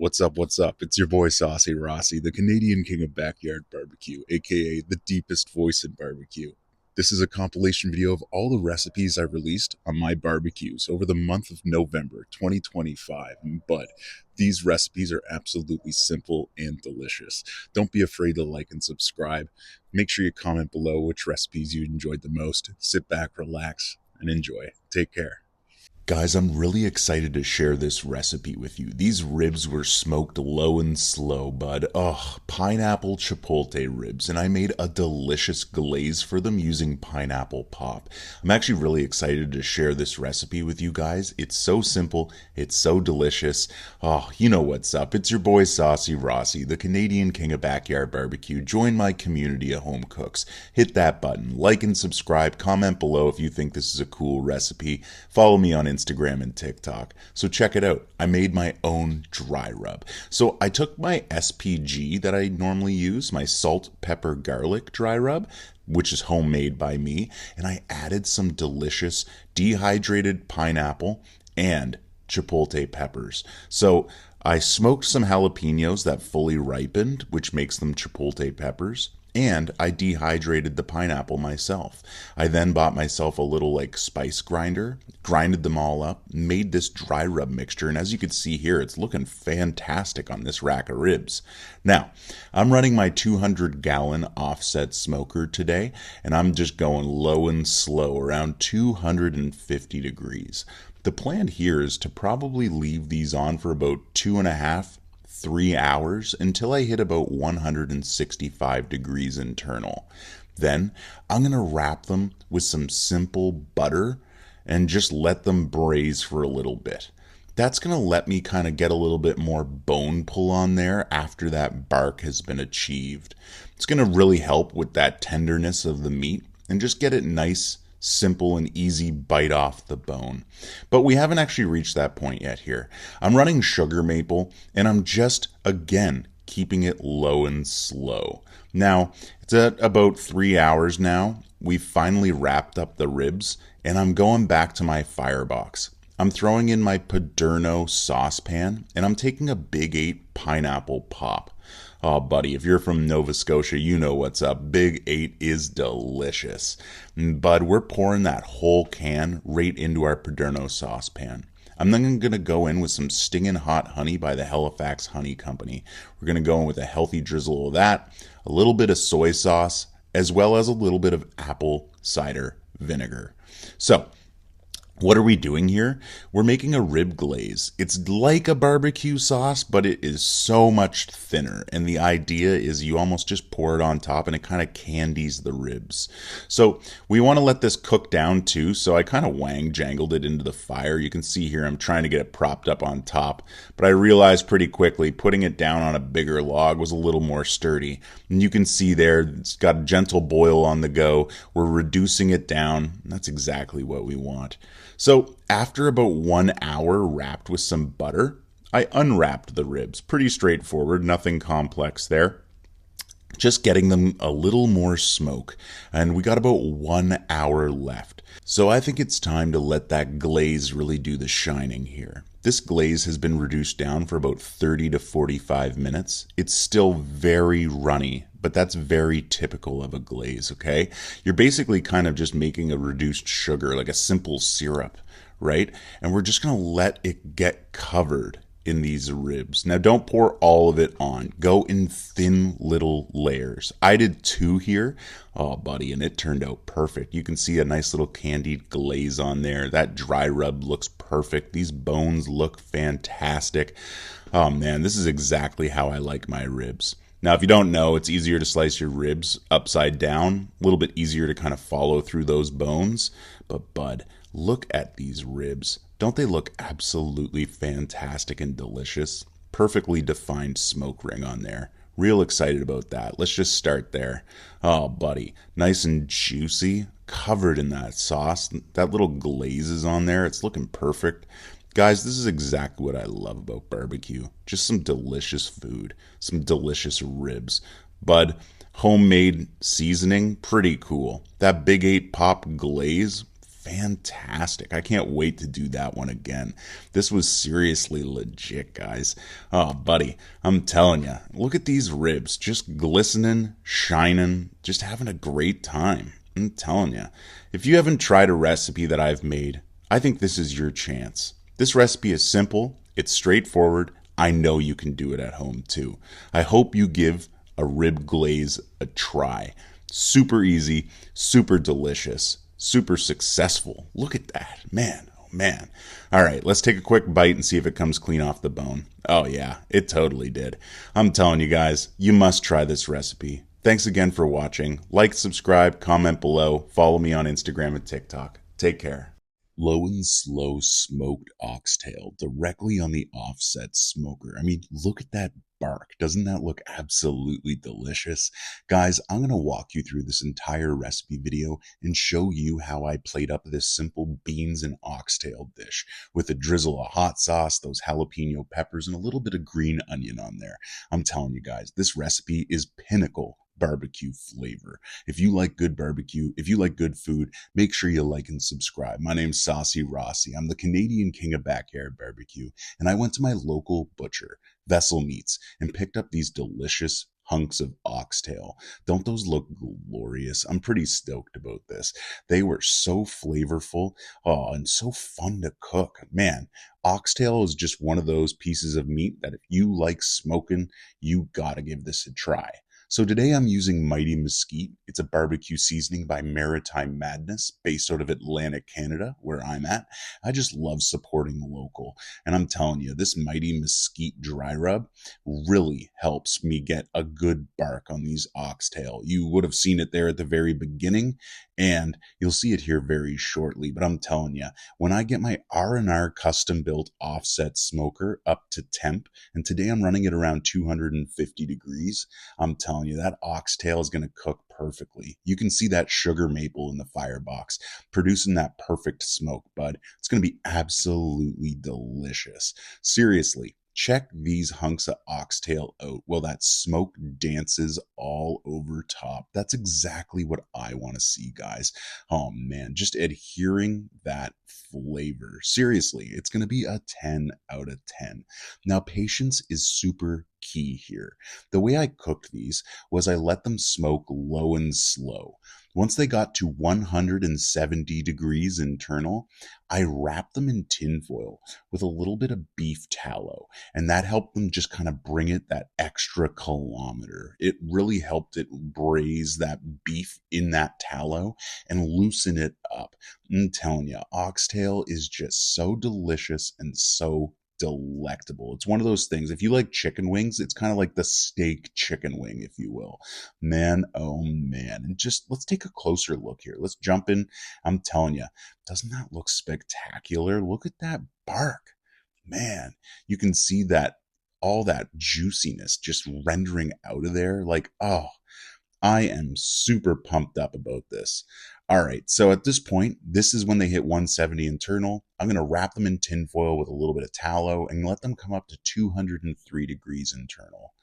What's up? What's up? It's your boy Saucy Rossy, the Canadian king of backyard barbecue, aka the deepest voice in barbecue. This is a compilation video of all the recipes I released on my barbecues over the month of November 2025. But these recipes are absolutely simple and delicious. Don't be afraid to like and subscribe. Make sure you comment below which recipes you enjoyed the most. Sit back, relax, and enjoy. Take care. Guys, I'm really excited to share this recipe with you. These ribs were smoked low and slow, bud. Pineapple chipotle ribs, and I made a delicious glaze for them using pineapple pop. I'm actually really excited to share this recipe with you guys. It's so simple, it's so delicious. You know what's up. It's your boy Saucy Rossy, the Canadian king of backyard barbecue. Join my community of home cooks. Hit that button, like and subscribe, comment below if you think this is a cool recipe. Follow me on Instagram and TikTok. So check it out. I made my own dry rub. So I took my SPG that I normally use, my salt, pepper, garlic dry rub, which is homemade by me, and I added some delicious dehydrated pineapple and chipotle peppers. So I smoked some jalapenos that fully ripened, which makes them chipotle peppers. And I dehydrated the pineapple myself. I then bought myself a little spice grinder, grinded them all up, made this dry rub mixture, and as you can see here, it's looking fantastic on this rack of ribs. Now, I'm running my 200-gallon offset smoker today, and I'm just going low and slow around 250 degrees. The plan here is to probably leave these on for about 2.5-3 hours until I hit about 165 degrees internal. Then I'm going to wrap them with some simple butter and just let them braise for a little bit. That's going to let me kind of get a little bit more bone pull on there after that bark has been achieved. It's going to really help with that tenderness of the meat and just get it nice, simple and easy bite off the bone. But we haven't actually reached that point yet here. I'm running sugar maple and I'm just, again, keeping it low and slow. Now, it's at about 3 hours now. We've finally wrapped up the ribs and I'm going back to my firebox. I'm throwing in my Paderno saucepan and I'm taking a Big 8 pineapple pop. Oh, buddy, if you're from Nova Scotia, you know what's up. Big 8 is delicious. Bud, we're pouring that whole can right into our Paderno saucepan. I'm then going to go in with some stinging hot honey by the Halifax Honey Company. We're going to go in with a healthy drizzle of that, a little bit of soy sauce, as well as a little bit of apple cider vinegar. So, what are we doing here? We're making a rib glaze. It's like a barbecue sauce, but it is so much thinner. And the idea is you almost just pour it on top and it kind of candies the ribs. So we want to let this cook down too. So I kind of jangled it into the fire. You can see here I'm trying to get it propped up on top. But I realized pretty quickly putting it down on a bigger log was a little more sturdy. And you can see there it's got a gentle boil on the go. We're reducing it down. That's exactly what we want. So after about 1 hour wrapped with some butter, I unwrapped the ribs. Pretty straightforward, nothing complex there. Just getting them a little more smoke. And we got about 1 hour left. So I think it's time to let that glaze really do the shining here. This glaze has been reduced down for about 30 to 45 minutes. It's still very runny, but that's very typical of a glaze, okay? You're basically kind of just making a reduced sugar, like a simple syrup, right? And we're just going to let it get covered in these ribs. Now, don't pour all of it on. Go in thin little layers. I did 2 here. Oh, buddy, and it turned out perfect. You can see a nice little candied glaze on there. That dry rub looks perfect. These bones look fantastic. Oh, man, this is exactly how I like my ribs. Now, if you don't know, it's easier to slice your ribs upside down. A little bit easier to kind of follow through those bones. But, bud, look at these ribs. Don't they look absolutely fantastic and delicious? Perfectly defined smoke ring on there. Real excited about that. Let's just start there. Oh, buddy. Nice and juicy. Covered in that sauce. That little glaze is on there. It's looking perfect. Guys, this is exactly what I love about barbecue. Just some delicious food. Some delicious ribs. Bud, homemade seasoning. Pretty cool. That Big 8 pop glaze. fantastic. I can't wait to do that one again. This was seriously legit, guys. Oh, buddy, I'm telling you, look at these ribs, just glistening, shining, just having a great time. I'm telling you, if you haven't tried a recipe that I've made, I think this is your chance. This recipe is simple, it's straightforward. I know you can do it at home too. I hope you give a rib glaze a try. Super easy, super delicious, super successful. Look at that. Man, oh man. All right, let's take a quick bite and see if it comes clean off the bone. Oh yeah, it totally did. I'm telling you guys, you must try this recipe. Thanks again for watching. Like, subscribe, comment below, follow me on Instagram and TikTok. Take care. Low and slow smoked oxtail directly on the offset smoker. I mean, look at that bark. Doesn't that look absolutely delicious? Guys, I'm going to walk you through this entire recipe video and show you how I played up this simple beans and oxtail dish with a drizzle of hot sauce, those jalapeno peppers, and a little bit of green onion on there. I'm telling you guys, this recipe is pinnacle barbecue flavor. If you like good barbecue, if you like good food, make sure you like and subscribe. My name's Saucy Rossy. I'm the Canadian king of backyard barbecue, and I went to my local butcher, Vessel Meats, and picked up these delicious hunks of oxtail. Don't those look glorious? I'm pretty stoked about this. They were so flavorful, and so fun to cook. Man, oxtail is just one of those pieces of meat that if you like smoking, you gotta give this a try. So today I'm using Mighty Mesquite. It's a barbecue seasoning by Maritime Madness, based out of Atlantic, Canada, where I'm at. I just love supporting local. And I'm telling you, this Mighty Mesquite dry rub really helps me get a good bark on these oxtail. You would have seen it there at the very beginning, and you'll see it here very shortly. But I'm telling you, when I get my R&R custom built offset smoker up to temp, and today I'm running it around 250 degrees, I'm telling you, that oxtail is going to cook perfectly. You can see that sugar maple in the firebox producing that perfect smoke, bud. It's going to be absolutely delicious. Seriously, check these hunks of oxtail out. Well, that smoke dances all over top. That's exactly what I want to see, guys. Oh man, just adhering that flavor. Seriously, it's going to be a 10 out of 10. Now, patience is super key here. The way I cooked these was I let them smoke low and slow. Once they got to 170 degrees internal, I wrapped them in tinfoil with a little bit of beef tallow, and that helped them just kind of bring it that extra kilometer. It really helped it braise that beef in that tallow and loosen it up. I'm telling you, oxtail is just so delicious and so delectable. It's one of those things. If you like chicken wings, it's kind of like the steak chicken wing, if you will. Man, oh man. And just let's take a closer look here. Let's jump in. I'm telling you, doesn't that look spectacular? Look at that bark. Man, you can see that all that juiciness just rendering out of there. Like, oh, I am super pumped up about this. All right, so at this point, this is when they hit 170 internal. I'm going to wrap them in tinfoil with a little bit of tallow and let them come up to 203 degrees internal.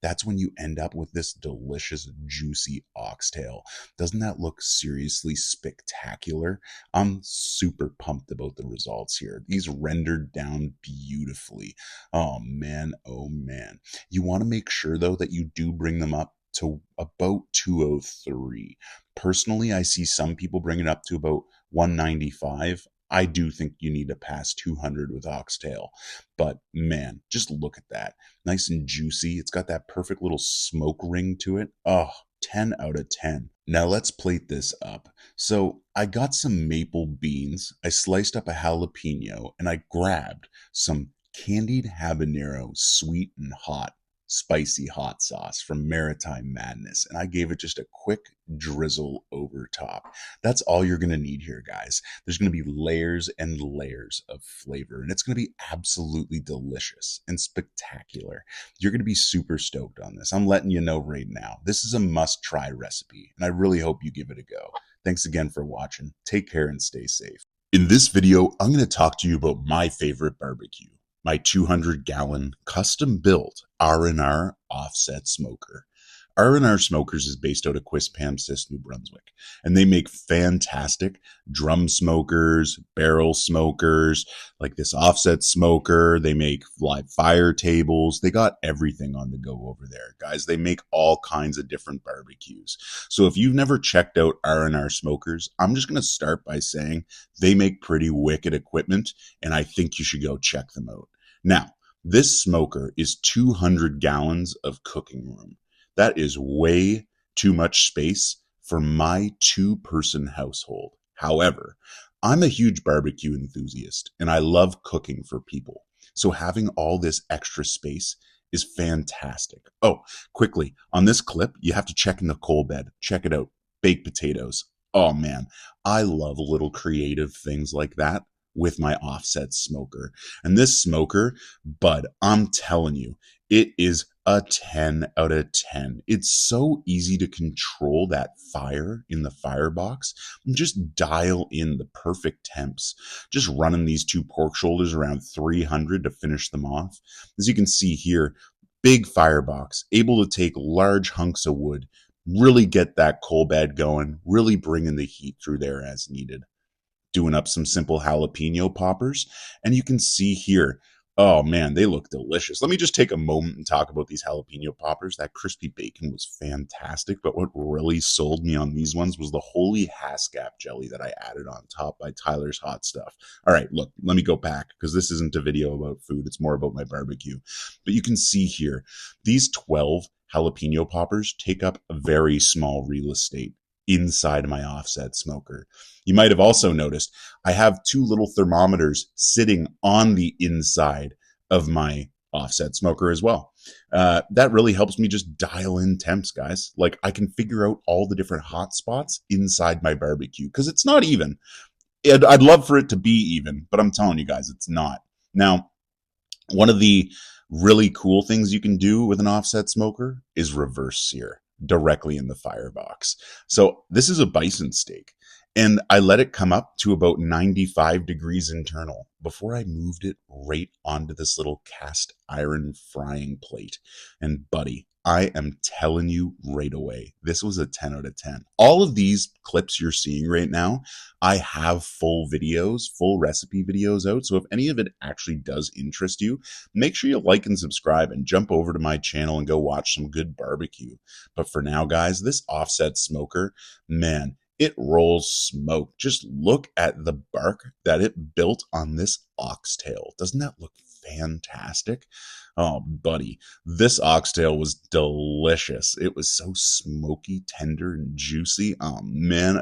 That's when you end up with this delicious, juicy oxtail. Doesn't that look seriously spectacular? I'm super pumped about the results here. These rendered down beautifully. Oh man, oh man. You want to make sure, though, that you do bring them up to about 203. Personally, I see some people bring it up to about 195. I do think you need to pass 200 with oxtail. But man, just look at that. Nice and juicy. It's got that perfect little smoke ring to it. Oh, 10 out of 10. Now let's plate this up. So I got some maple beans. I sliced up a jalapeno and I grabbed some candied habanero, sweet and hot, spicy hot sauce from Maritime Madness, and I gave it just a quick drizzle over top. That's all you're going to need here, guys. There's going to be layers and layers of flavor, and it's going to be absolutely delicious and spectacular. You're going to be super stoked on this. I'm letting you know right now. This is a must-try recipe, and I really hope you give it a go. Thanks again for watching. Take care and stay safe. In this video, I'm going to talk to you about my favorite barbecue, my 200-gallon custom-built R&R offset smoker. R&R Smokers is based out of Quispamsis, New Brunswick, and they make fantastic drum smokers, barrel smokers, like this offset smoker. They make live fire tables. They got everything on the go over there, guys. They make all kinds of different barbecues. So if you've never checked out R&R Smokers, I'm just going to start by saying they make pretty wicked equipment, and I think you should go check them out. Now, this smoker is 200 gallons of cooking room. That is way too much space for my two-person household. However, I'm a huge barbecue enthusiast and I love cooking for people. So having all this extra space is fantastic. Oh, quickly, on this clip, you have to check in the coal bed. Check it out. Baked potatoes. Oh man, I love little creative things like that with my offset smoker. And this smoker, bud, I'm telling you, it is a 10 out of 10. It's so easy to control that fire in the firebox and just dial in the perfect temps. Just running these two pork shoulders around 300 to finish them off. As you can see here, big firebox, able to take large hunks of wood, really get that coal bed going, really bringing the heat through there as needed. Doing up some simple jalapeno poppers, and you can see here, oh man, they look delicious. Let me just take a moment and talk about these jalapeno poppers. That crispy bacon was fantastic, but what really sold me on these ones was the holy Haskap jelly that I added on top by Tyler's Hot Stuff. All right, look, let me go back because this isn't a video about food. It's more about my barbecue. But you can see here, these 12 jalapeno poppers take up a very small real estate inside my offset smoker. You might have also noticed I have two little thermometers sitting on the inside of my offset smoker as well. That really helps me just dial in temps, guys. Like I can figure out all the different hot spots inside my barbecue because it's not even. I'd love for it to be even, but I'm telling you guys, it's not. Now, one of the really cool things you can do with an offset smoker is reverse sear directly in the firebox. So this is a bison steak, and I let it come up to about 95 degrees internal before I moved it right onto this little cast iron frying plate. And buddy, I am telling you right away, this was a 10 out of 10. All of these clips you're seeing right now, I have full videos, full recipe videos out. So if any of it actually does interest you, make sure you like and subscribe and jump over to my channel and go watch some good barbecue. But for now, guys, this offset smoker, man, it rolls smoke. Just look at the bark that it built on this oxtail. Doesn't that look fantastic? Oh, buddy, this oxtail was delicious. It was so smoky, tender, and juicy. Oh man,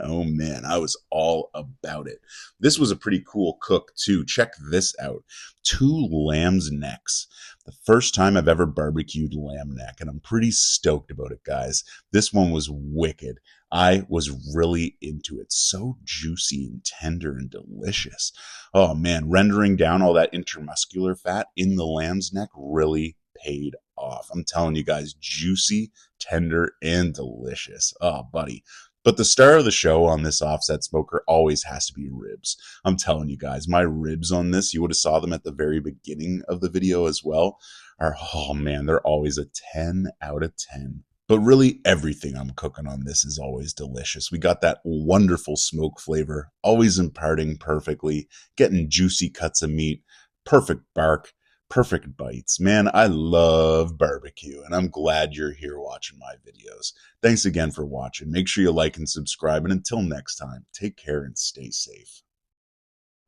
I was all about it. This was a pretty cool cook too. Check this out. 2 lamb's necks. The first time I've ever barbecued lamb neck, and I'm pretty stoked about it, guys. This one was wicked. I was really into it. So juicy and tender and delicious. Oh man, rendering down all that intermuscular fat in the lamb's neck really paid off. I'm telling you guys, juicy, tender, and delicious. Oh, buddy. But the star of the show on this offset smoker always has to be ribs. I'm telling you guys, my ribs on this, you would have saw them at the very beginning of the video as well, oh man, they're always a 10 out of 10. But really, everything I'm cooking on this is always delicious. We got that wonderful smoke flavor, always imparting perfectly, getting juicy cuts of meat, perfect bark, perfect bites. Man, I love barbecue, and I'm glad you're here watching my videos. Thanks again for watching. Make sure you like and subscribe, and until next time, take care and stay safe.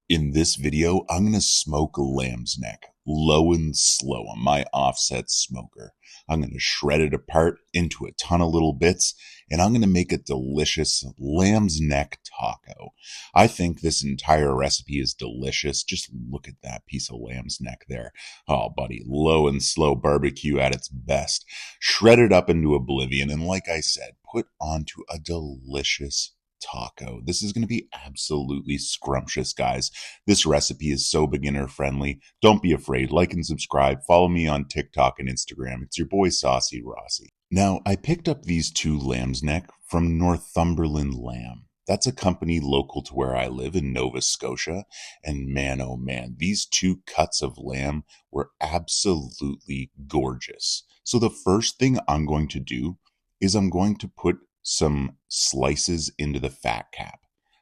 In this video, I'm going to smoke a lamb's neck, low and slow on my offset smoker. I'm going to shred it apart into a ton of little bits, and I'm going to make a delicious lamb's neck taco. I think this entire recipe is delicious. Just look at that piece of lamb's neck there. Oh, buddy, low and slow barbecue at its best. Shred it up into oblivion, and like I said, put onto a delicious taco. This is going to be absolutely scrumptious, guys. This recipe is so beginner friendly. Don't be afraid. Like and subscribe. Follow me on TikTok and Instagram. It's your boy Saucy Rossy. Now, I picked up these 2 lamb's neck from Northumberland Lamb. That's a company local to where I live in Nova Scotia. And man, oh man, these 2 cuts of lamb were absolutely gorgeous. So the first thing I'm going to do is I'm going to put some slices into the fat cap.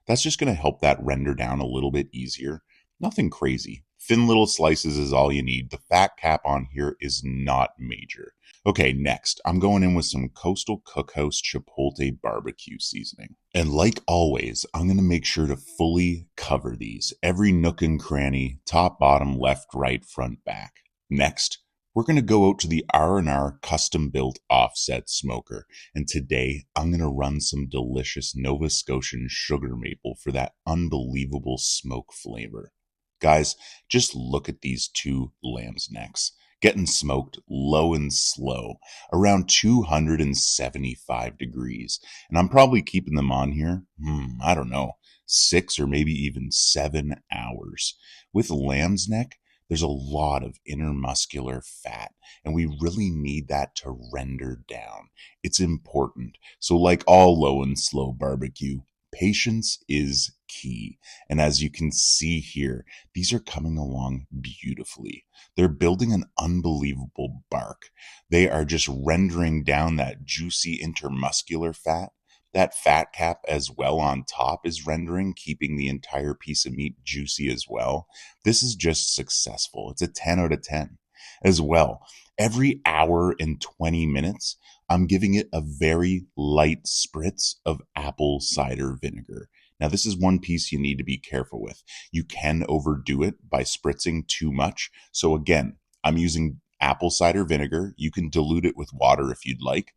That's just going to help that render down a little bit easier. Nothing crazy. Thin little slices is all you need. The fat cap on here is not major. Okay, next, I'm going in with some Coastal Cookhouse Chipotle barbecue seasoning. And like always, I'm going to make sure to fully cover these. Every nook and cranny, top, bottom, left, right, front, back. Next, we're going to go out to the R&R custom-built offset smoker. And today, I'm going to run some delicious Nova Scotian sugar maple for that unbelievable smoke flavor. Guys, just look at these two lamb's necks, getting smoked low and slow, around 275 degrees. And I'm probably keeping them on here, I don't know, 6 or maybe even 7 hours. With lamb's neck, there's a lot of intermuscular fat, and we really need that to render down. It's important. So like all low and slow barbecue, patience is key. And as you can see here, these are coming along beautifully. They're building an unbelievable bark. They are just rendering down that juicy intermuscular fat. That fat cap as well on top is rendering, keeping the entire piece of meat juicy as well. This is just successful. It's a 10 out of 10 as well. Every hour and 20 minutes, I'm giving it a very light spritz of apple cider vinegar. Now, this is one piece you need to be careful with. You can overdo it by spritzing too much. So again, I'm using apple cider vinegar. You can dilute it with water if you'd like.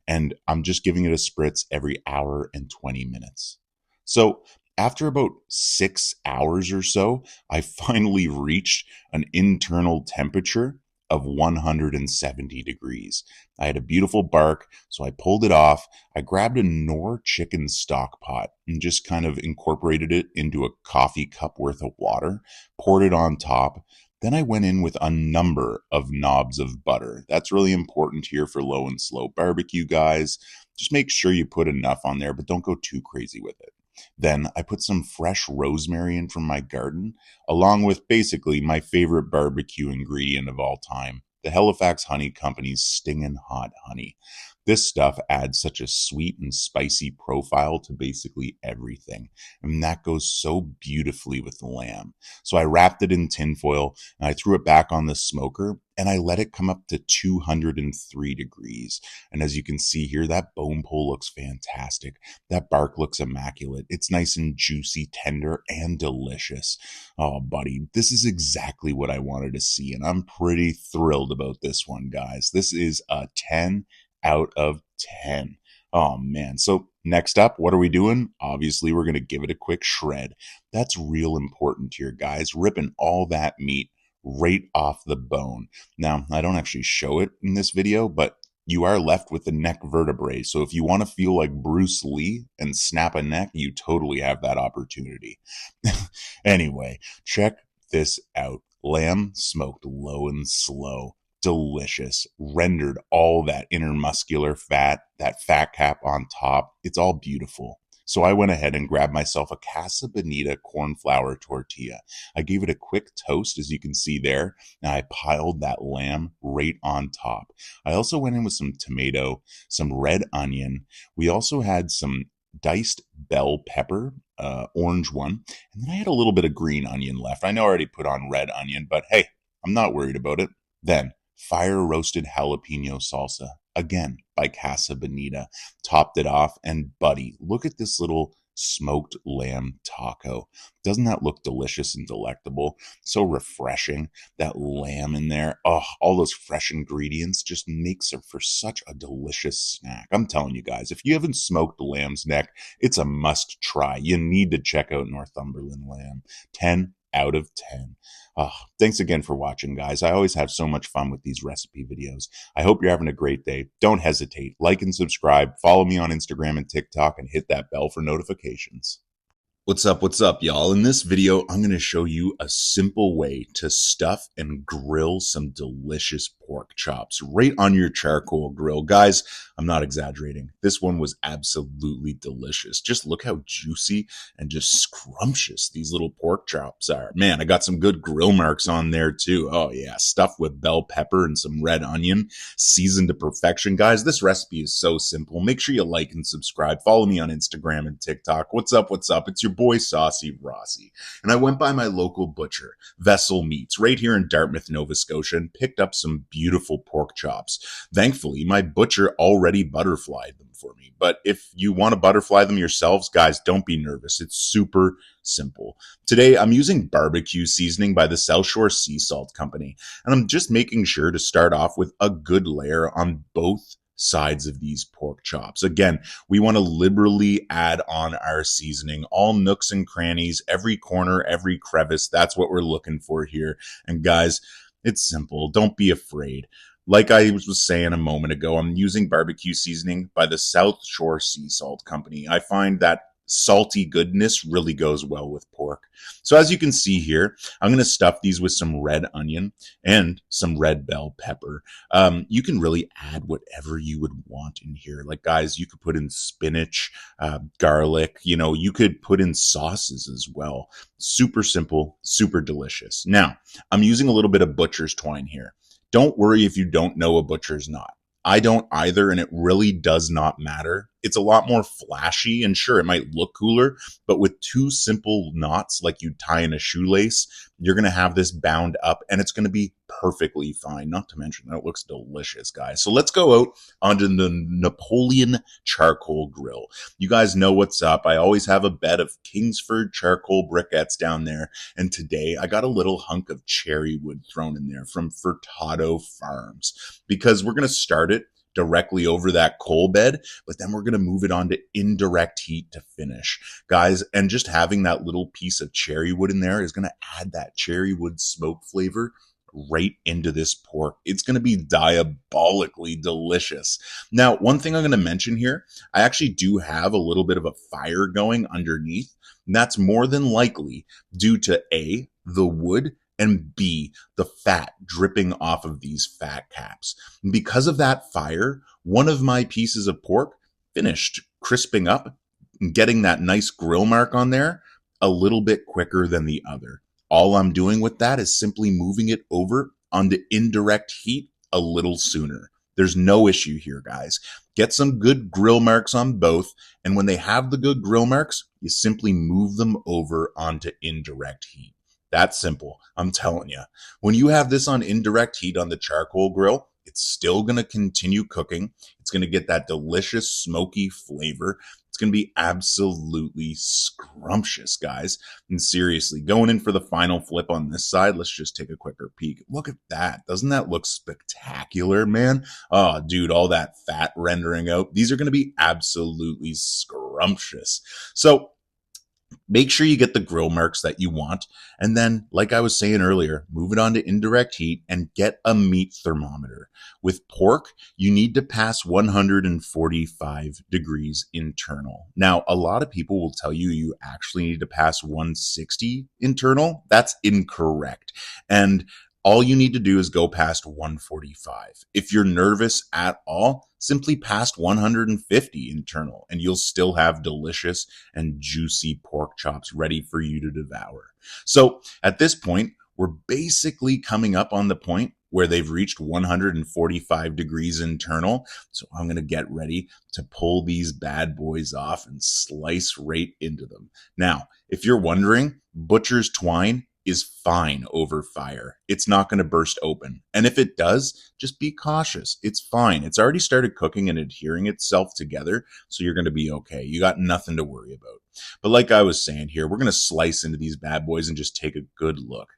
And I'm just giving it a spritz every hour and 20 minutes. So after about 6 hours or so, I finally reached an internal temperature of 170 degrees. I had a beautiful bark, so I pulled it off. I grabbed a Knorr chicken stock pot and just kind of incorporated it into a coffee cup worth of water, poured it on top. Then I went in with a number of knobs of butter. That's really important here for low and slow barbecue, guys. Just make sure you put enough on there, but don't go too crazy with it. Then I put some fresh rosemary in from my garden, along with basically my favorite barbecue ingredient of all time, the Halifax Honey Company's Stingin' Hot Honey. This stuff adds such a sweet and spicy profile to basically everything, and that goes so beautifully with the lamb. So I wrapped it in tinfoil, and I threw it back on the smoker, and I let it come up to 203 degrees. And as you can see here, that bone pull looks fantastic. That bark looks immaculate. It's nice and juicy, tender, and delicious. Oh, buddy, this is exactly what I wanted to see, and I'm pretty thrilled about this one, guys. This is a 10 out of 10. Oh man. So next up, what are we doing? Obviously, we're going to give it a quick shred. That's real important here, guys. Ripping all that meat right off the bone. Now, I don't actually show it in this video, but you are left with the neck vertebrae. So if you want to feel like Bruce Lee and snap a neck, you totally have that opportunity. Anyway, check this out. Lamb smoked low and slow. Delicious, rendered all that intermuscular fat, that fat cap on top. It's all beautiful. So I went ahead and grabbed myself a Casa Bonita corn flour tortilla. I gave it a quick toast, as you can see there, and I piled that lamb right on top. I also went in with some tomato, some red onion. We also had some diced bell pepper, orange one, and then I had a little bit of green onion left. I know I already put on red onion, but hey, I'm not worried about it. Then fire roasted jalapeno salsa, again by Casa Bonita, topped it off. And buddy, look at this little smoked lamb taco. Doesn't that look delicious and delectable? So refreshing. That lamb in there, oh, all those fresh ingredients just makes it for such a delicious snack. I'm telling you guys, if you haven't smoked lamb's neck, it's a must try. You need to check out Northumberland lamb. 10 out of 10. Oh, thanks again for watching, guys. I always have so much fun with these recipe videos. I hope you're having a great day. Don't hesitate. Like and subscribe. Follow me on Instagram and TikTok and hit that bell for notifications. What's up, y'all? In this video, I'm going to show you a simple way to stuff and grill some delicious pork chops right on your charcoal grill. Guys, I'm not exaggerating. This one was absolutely delicious. Just look how juicy and just scrumptious these little pork chops are. Man, I got some good grill marks on there too. Oh yeah, stuffed with bell pepper and some red onion, seasoned to perfection. Guys, this recipe is so simple. Make sure you like and subscribe. Follow me on Instagram and TikTok. What's up? What's up? It's your boy Saucy Rossy. And I went by my local butcher, Vessel Meats, right here in Dartmouth, Nova Scotia, and picked up some beautiful pork chops. Thankfully, my butcher already butterflied them for me. But if you want to butterfly them yourselves, guys, don't be nervous. It's super simple. Today, I'm using barbecue seasoning by the South Shore Sea Salt Company, and I'm just making sure to start off with a good layer on both sides of these pork chops. Again, we want to liberally add on our seasoning, all nooks and crannies, every corner, every crevice. That's what we're looking for here. And guys, it's simple. Don't be afraid. Like I was saying a moment ago, I'm using barbecue seasoning by the South Shore Sea Salt Company. I find that salty goodness really goes well with pork. So as you can see here, I'm going to stuff these with some red onion and some red bell pepper. You can really add whatever you would want in here. Like guys, you could put in spinach, garlic, you could put in sauces as well. Super simple, super delicious. Now, I'm using a little bit of butcher's twine here. Don't worry if you don't know a butcher's knot. I don't either, and it really does not matter. It's a lot more flashy, and sure, it might look cooler, but with two simple knots like you tie in a shoelace, you're going to have this bound up, and it's going to be perfectly fine. Not to mention that it looks delicious, guys. So let's go out onto the Napoleon charcoal grill. You guys know what's up. I always have a bed of Kingsford charcoal briquettes down there, and today I got a little hunk of cherry wood thrown in there from Furtado Farms, because we're going to start it directly over that coal bed, but then we're going to move it on to indirect heat to finish, guys. And just having that little piece of cherry wood in there is going to add that cherry wood smoke flavor right into this pork. It's going to be diabolically delicious. Now, one thing I'm going to mention here, I actually do have a little bit of a fire going underneath, and that's more than likely due to A, the wood, and B, the fat dripping off of these fat caps. And because of that fire, one of my pieces of pork finished crisping up and getting that nice grill mark on there a little bit quicker than the other. All I'm doing with that is simply moving it over onto indirect heat a little sooner. There's no issue here, guys. Get some good grill marks on both, and when they have the good grill marks, you simply move them over onto indirect heat. That's simple. I'm telling you. When you have this on indirect heat on the charcoal grill, it's still going to continue cooking. It's going to get that delicious smoky flavor. It's going to be absolutely scrumptious, guys. And seriously, going in for the final flip on this side, let's just take a quicker peek. Look at that. Doesn't that look spectacular, man? Oh, dude, all that fat rendering out. These are going to be absolutely scrumptious. So make sure you get the grill marks that you want. And then, like I was saying earlier, move it on to indirect heat and get a meat thermometer. With pork, you need to pass 145 degrees internal. Now, a lot of people will tell you you actually need to pass 160 internal. That's incorrect. And all you need to do is go past 145. If you're nervous at all, simply past 150 internal, and you'll still have delicious and juicy pork chops ready for you to devour. So at this point, we're basically coming up on the point where they've reached 145 degrees internal. So I'm going to get ready to pull these bad boys off and slice right into them. Now, if you're wondering, butcher's twine is fine over fire. It's not going to burst open. And if it does, just be cautious. It's fine. It's already started cooking and adhering itself together, so you're going to be okay. You got nothing to worry about. But like I was saying here, we're going to slice into these bad boys and just take a good look.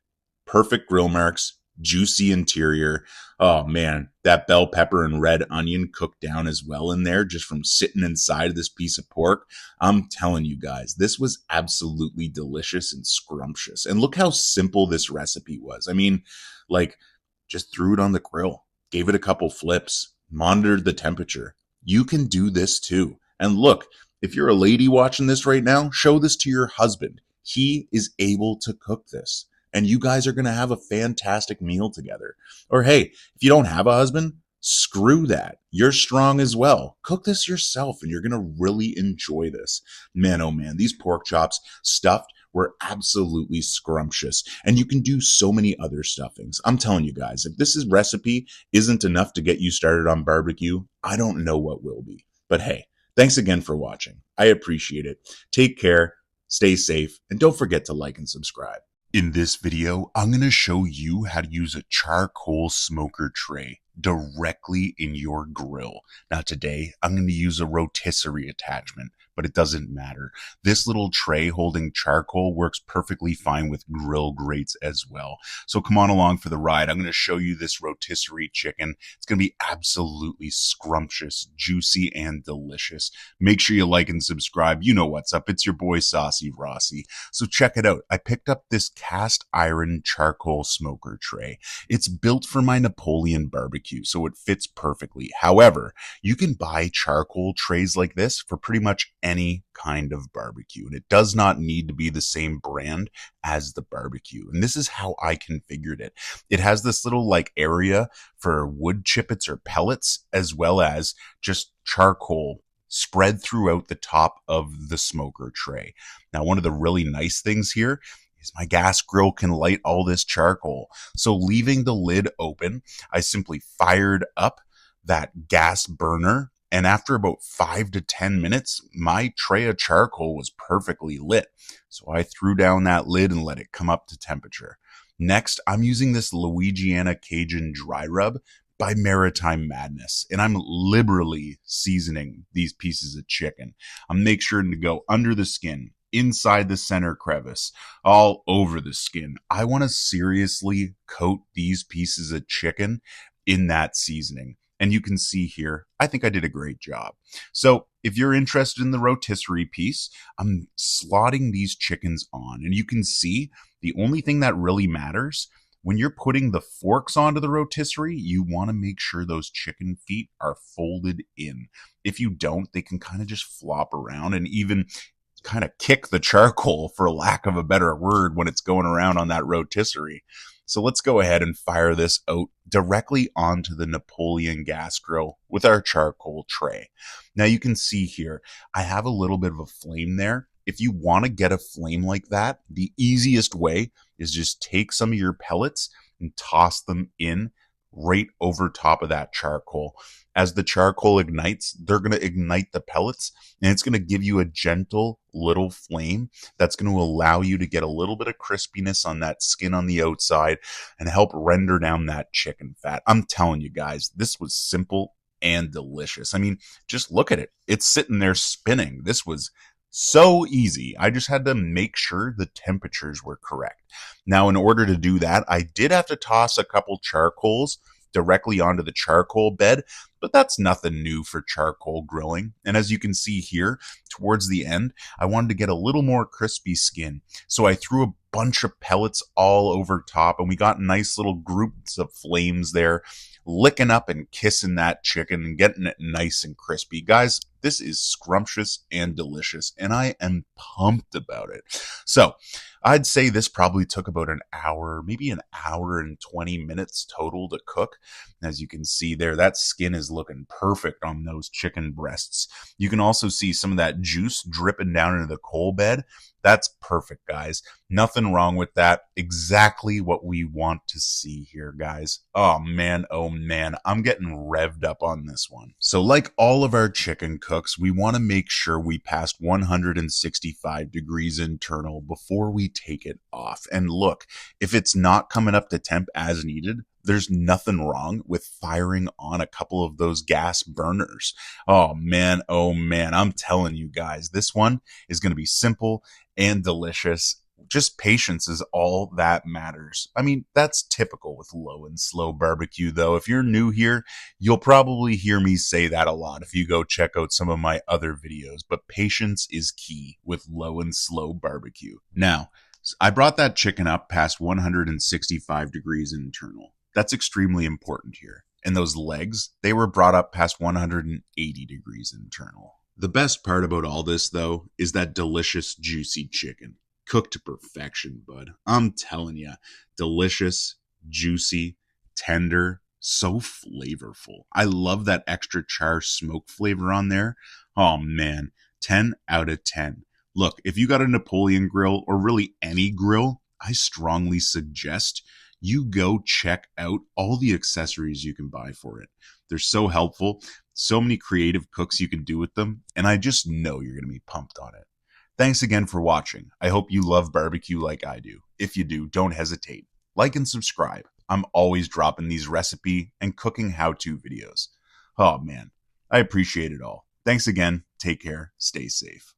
Perfect grill marks, juicy interior. Oh man, that bell pepper and red onion cooked down as well in there just from sitting inside of this piece of pork. I'm telling you guys, this was absolutely delicious and scrumptious. And look how simple this recipe was. I mean, like, just threw it on the grill, gave it a couple flips, monitored the temperature. You can do this too. And look, if you're a lady watching this right now, show this to your husband. He is able to cook this. and you guys are going to have a fantastic meal together. Or hey, if you don't have a husband, screw that. You're strong as well. Cook this yourself and you're going to really enjoy this. Man, oh man, these pork chops stuffed were absolutely scrumptious. And you can do so many other stuffings. I'm telling you guys, if this recipe isn't enough to get you started on barbecue, I don't know what will be. But hey, thanks again for watching. I appreciate it. Take care, stay safe, and don't forget to like and subscribe. In this video, I'm going to show you how to use a charcoal smoker tray directly in your grill. Now today, I'm going to use a rotisserie attachment, but it doesn't matter. This little tray holding charcoal works perfectly fine with grill grates as well. So come on along for the ride. I'm going to show you this rotisserie chicken. It's going to be absolutely scrumptious, juicy, and delicious. Make sure you like and subscribe. You know what's up. It's your boy Saucy Rossy. So check it out. I picked up this cast iron charcoal smoker tray. It's built for my Napoleon barbecue, so it fits perfectly. However, you can buy charcoal trays like this for pretty much any kind of barbecue, and it does not need to be the same brand as the barbecue. And this is how I configured it. It has this little like area for wood chippets or pellets, as well as just charcoal spread throughout the top of the smoker tray. Now, one of the really nice things here is my gas grill can light all this charcoal. So leaving the lid open, I simply fired up that gas burner, and after about 5 to 10 minutes, my tray of charcoal was perfectly lit. So I threw down that lid and let it come up to temperature. Next, I'm using this Louisiana Cajun dry rub by Maritime Madness, and I'm liberally seasoning these pieces of chicken. I'm making sure to go under the skin, inside the center crevice, all over the skin. I want to seriously coat these pieces of chicken in that seasoning. And you can see here, I think I did a great job. So if you're interested in the rotisserie piece, I'm slotting these chickens on. And you can see the only thing that really matters when you're putting the forks onto the rotisserie, you want to make sure those chicken feet are folded in. If you don't, they can kind of just flop around and even kind of kick the charcoal, for lack of a better word, when it's going around on that rotisserie. So let's go ahead and fire this out directly onto the Napoleon gas grill with our charcoal tray. Now you can see here, I have a little bit of a flame there. If you want to get a flame like that, the easiest way is just take some of your pellets and toss them in right over top of that charcoal. As the charcoal ignites, they're going to ignite the pellets, and it's going to give you a gentle little flame that's going to allow you to get a little bit of crispiness on that skin on the outside and help render down that chicken fat. I'm telling you guys, this was simple and delicious. I mean, just look at it. It's sitting there spinning. This was so easy. I just had to make sure the temperatures were correct. Now, in order to do that, I did have to toss a couple charcoals directly onto the charcoal bed, but that's nothing new for charcoal grilling. And as you can see here, towards the end, I wanted to get a little more crispy skin. So I threw a bunch of pellets all over top, and we got nice little groups of flames there, licking up and kissing that chicken and getting it nice and crispy. Guys, this is scrumptious and delicious, and I am pumped about it. So I'd say this probably took about an hour, maybe an hour and 20 minutes total to cook. As you can see there, that skin is looking perfect on those chicken breasts. You can also see some of that juice dripping down into the coal bed. That's perfect, guys. Nothing wrong with that. Exactly what we want to see here, guys. Oh man, I'm getting revved up on this one. So like all of our chicken cooks, we want to make sure we pass 165 degrees internal before we take it off. And look, if it's not coming up to temp as needed, there's nothing wrong with firing on a couple of those gas burners. Oh man, I'm telling you guys, this one is going to be simple and delicious. Just patience is all that matters. I mean, that's typical with low and slow barbecue, though. If you're new here, you'll probably hear me say that a lot if you go check out some of my other videos. But patience is key with low and slow barbecue. Now, I brought that chicken up past 165 degrees internal. That's extremely important here. And those legs, they were brought up past 180 degrees internal. The best part about all this, though, is that delicious, juicy chicken. Cooked to perfection, bud. I'm telling you, delicious, juicy, tender, so flavorful. I love that extra char smoke flavor on there. Oh man, 10 out of 10. Look, if you got a Napoleon grill or really any grill, I strongly suggest you go check out all the accessories you can buy for it. They're so helpful, so many creative cooks you can do with them, and I just know you're going to be pumped on it. Thanks again for watching. I hope you love barbecue like I do. If you do, don't hesitate. Like and subscribe. I'm always dropping these recipe and cooking how-to videos. Oh man, I appreciate it all. Thanks again. Take care. Stay safe.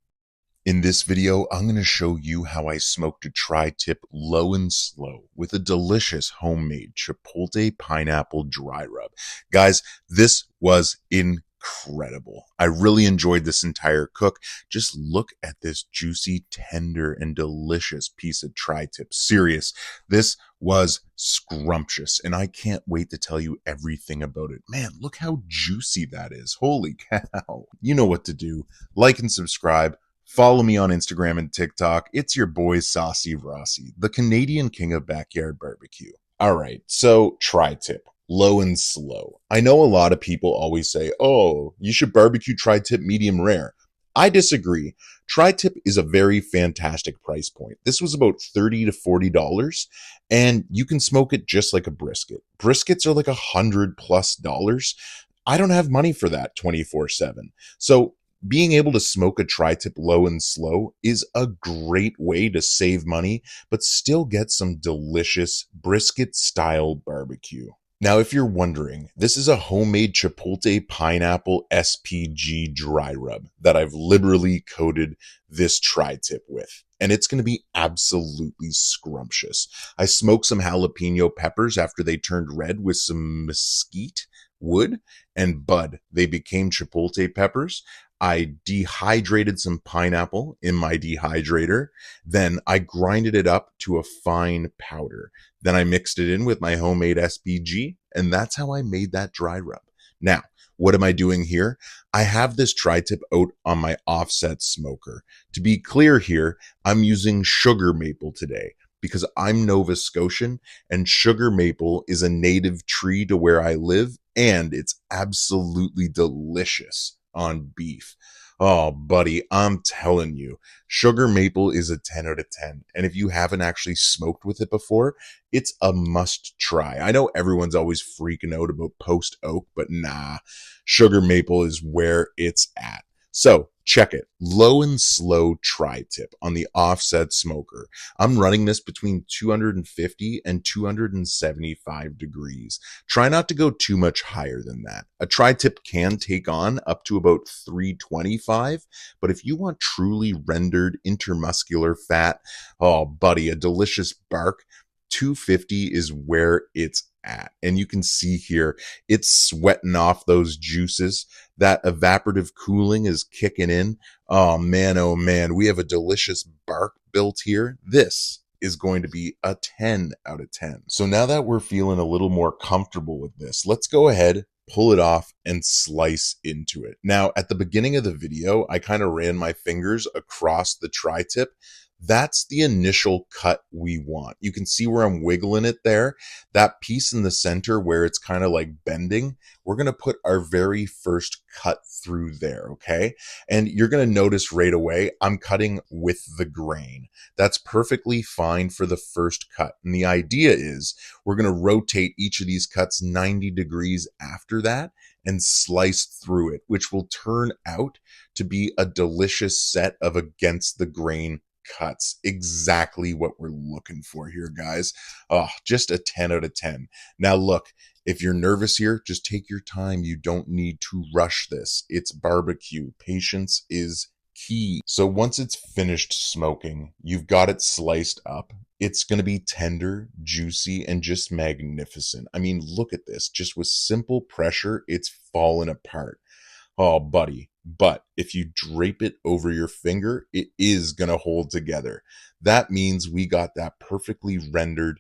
In this video, I'm going to show you how I smoked a tri-tip low and slow with a delicious homemade Chipotle pineapple dry rub. Guys, this was incredible. I really enjoyed this entire cook. Just look at this juicy, tender, and delicious piece of tri-tip. Serious, this was scrumptious, and I can't wait to tell you everything about it. Man, look how juicy that is. Holy cow. You know what to do. Like and subscribe. Follow me on Instagram and TikTok. It's your boy Saucy Rossy, the Canadian king of backyard barbecue. All right, so tri-tip, low and slow. I know a lot of people always say, oh, you should barbecue tri-tip medium rare. I disagree. Tri-tip is a very fantastic price point. This was about $30 to $40, and you can smoke it just like a brisket. Briskets are like $100+. I don't have money for that 24/7. So being able to smoke a tri-tip low and slow is a great way to save money, but still get some delicious brisket-style barbecue. Now, if you're wondering, this is a homemade Chipotle pineapple SPG dry rub that I've liberally coated this tri-tip with, and it's going to be absolutely scrumptious. I smoked some jalapeno peppers after they turned red with some mesquite wood and bud. They became Chipotle peppers. I dehydrated some pineapple in my dehydrator. Then I grinded it up to a fine powder. Then I mixed it in with my homemade SPG, and that's how I made that dry rub. Now, what am I doing here? I have this tri-tip out on my offset smoker. To be clear here, I'm using sugar maple today because I'm Nova Scotian, and sugar maple is a native tree to where I live, and it's absolutely delicious on beef. Oh, buddy, I'm telling you, sugar maple is a 10 out of 10. And if you haven't actually smoked with it before, it's a must try. I know everyone's always freaking out about post oak, but nah, sugar maple is where it's at. So check it. Low and slow tri-tip on the offset smoker. I'm running this between 250 and 275 degrees. Try not to go too much higher than that. A tri-tip can take on up to about 325, but if you want truly rendered intermuscular fat, oh buddy, a delicious bark, 250 is where it's at. And you can see here, it's sweating off those juices. That evaporative cooling is kicking in. Oh man, we have a delicious bark built here. This is going to be a 10 out of 10. So now that we're feeling a little more comfortable with this, let's go ahead, pull it off, and slice into it. Now, at the beginning of the video, I kind of ran my fingers across the tri-tip. That's the initial cut we want. You can see where I'm wiggling it there. That piece in the center where it's kind of like bending, we're going to put our very first cut through there, okay? And you're going to notice right away, I'm cutting with the grain. That's perfectly fine for the first cut. And the idea is we're going to rotate each of these cuts 90 degrees after that and slice through it, which will turn out to be a delicious set of against the grain cuts. Exactly what we're looking for here, guys. Oh, just a 10 out of 10. Now look, if you're nervous here, just take your time. You don't need to rush this. It's barbecue. Patience is key. So once it's finished smoking, you've got it sliced up. It's going to be tender, juicy, and just magnificent. I mean, look at this. Just with simple pressure, it's falling apart. Oh, buddy. But if you drape it over your finger, it is going to hold together. That means we got that perfectly rendered,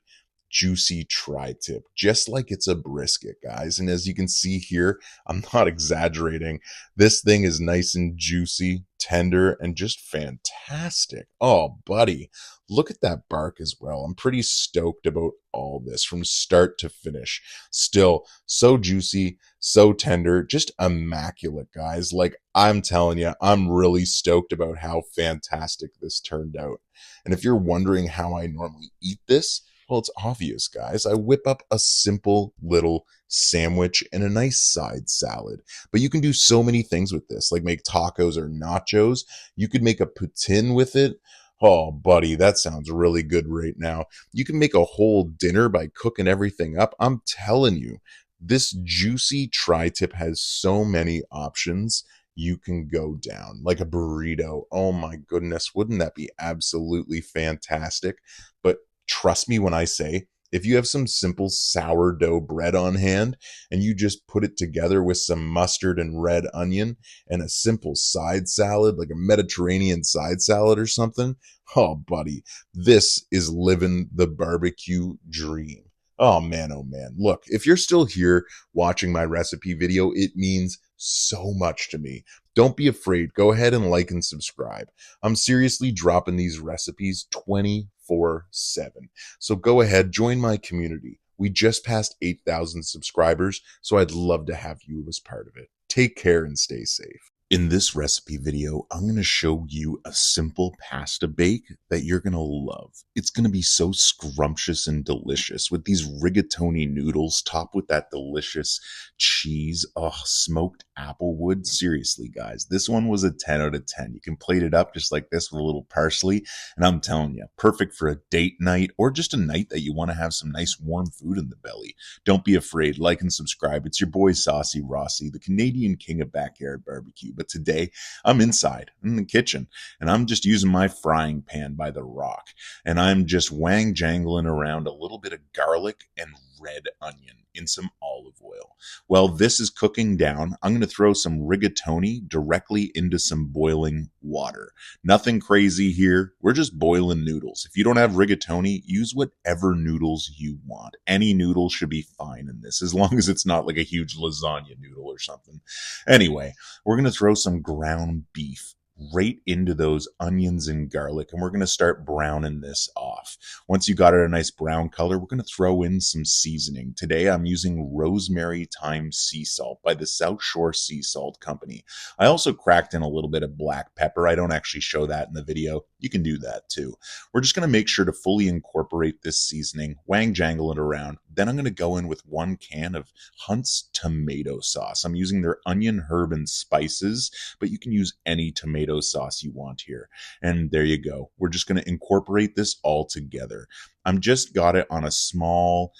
juicy tri-tip, just like it's a brisket, guys. And as you can see here, I'm not exaggerating. This thing is nice and juicy, tender, and just fantastic. Oh, buddy, look at that bark as well. I'm pretty stoked about all this from start to finish. Still so juicy, so tender, just immaculate, guys. Like, I'm telling you, I'm really stoked about how fantastic this turned out. And if you're wondering how I normally eat this, well, it's obvious, guys. I whip up a simple little sandwich and a nice side salad. But you can do so many things with this, like make tacos or nachos. You could make a poutine with it. Oh, buddy, that sounds really good right now. You can make a whole dinner by cooking everything up. I'm telling you, this juicy tri-tip has so many options. You can go down like a burrito. Oh my goodness, wouldn't that be absolutely fantastic? But trust me when I say, if you have some simple sourdough bread on hand and you just put it together with some mustard and red onion and a simple side salad, like a Mediterranean side salad or something, oh, buddy, this is living the barbecue dream. Oh man, oh man. Look, if you're still here watching my recipe video, it means so much to me. Don't be afraid. Go ahead and like and subscribe. I'm seriously dropping these recipes 24/7. So go ahead, join my community. We just passed 8,000 subscribers, so I'd love to have you as part of it. Take care and stay safe. In this recipe video, I'm going to show you a simple pasta bake that you're going to love. It's going to be so scrumptious and delicious with these rigatoni noodles topped with that delicious cheese. Oh, smoked applewood. Seriously, guys, this one was a 10 out of 10. You can plate it up just like this with a little parsley. And I'm telling you, perfect for a date night or just a night that you want to have some nice warm food in the belly. Don't be afraid. Like and subscribe. It's your boy Saucy Rossy, the Canadian king of backyard barbecue. But today I'm inside in the kitchen and I'm just using my frying pan by the rock and I'm just wang jangling around a little bit of garlic and red onion in some olive oil. While this is cooking down, I'm going to throw some rigatoni directly into some boiling water. Nothing crazy here. We're just boiling noodles. If you don't have rigatoni, use whatever noodles you want. Any noodle should be fine in this, as long as it's not like a huge lasagna noodle or something. Anyway, we're going to throw some ground beef right into those onions and garlic, and we're going to start browning this off. Once you got it a nice brown color, we're going to throw in some seasoning. Today I'm using rosemary thyme sea salt by the South Shore Sea Salt Company. I also cracked in a little bit of black pepper. I don't actually show that in the video. You can do that too. We're just going to make sure to fully incorporate this seasoning, wang jangle it around. Then I'm going to go in with 1 can of Hunt's tomato sauce. I'm using their onion, herb, and spices, but you can use any tomato sauce you want here. And there you go. We're just going to incorporate this all together. I'm just got it on a small,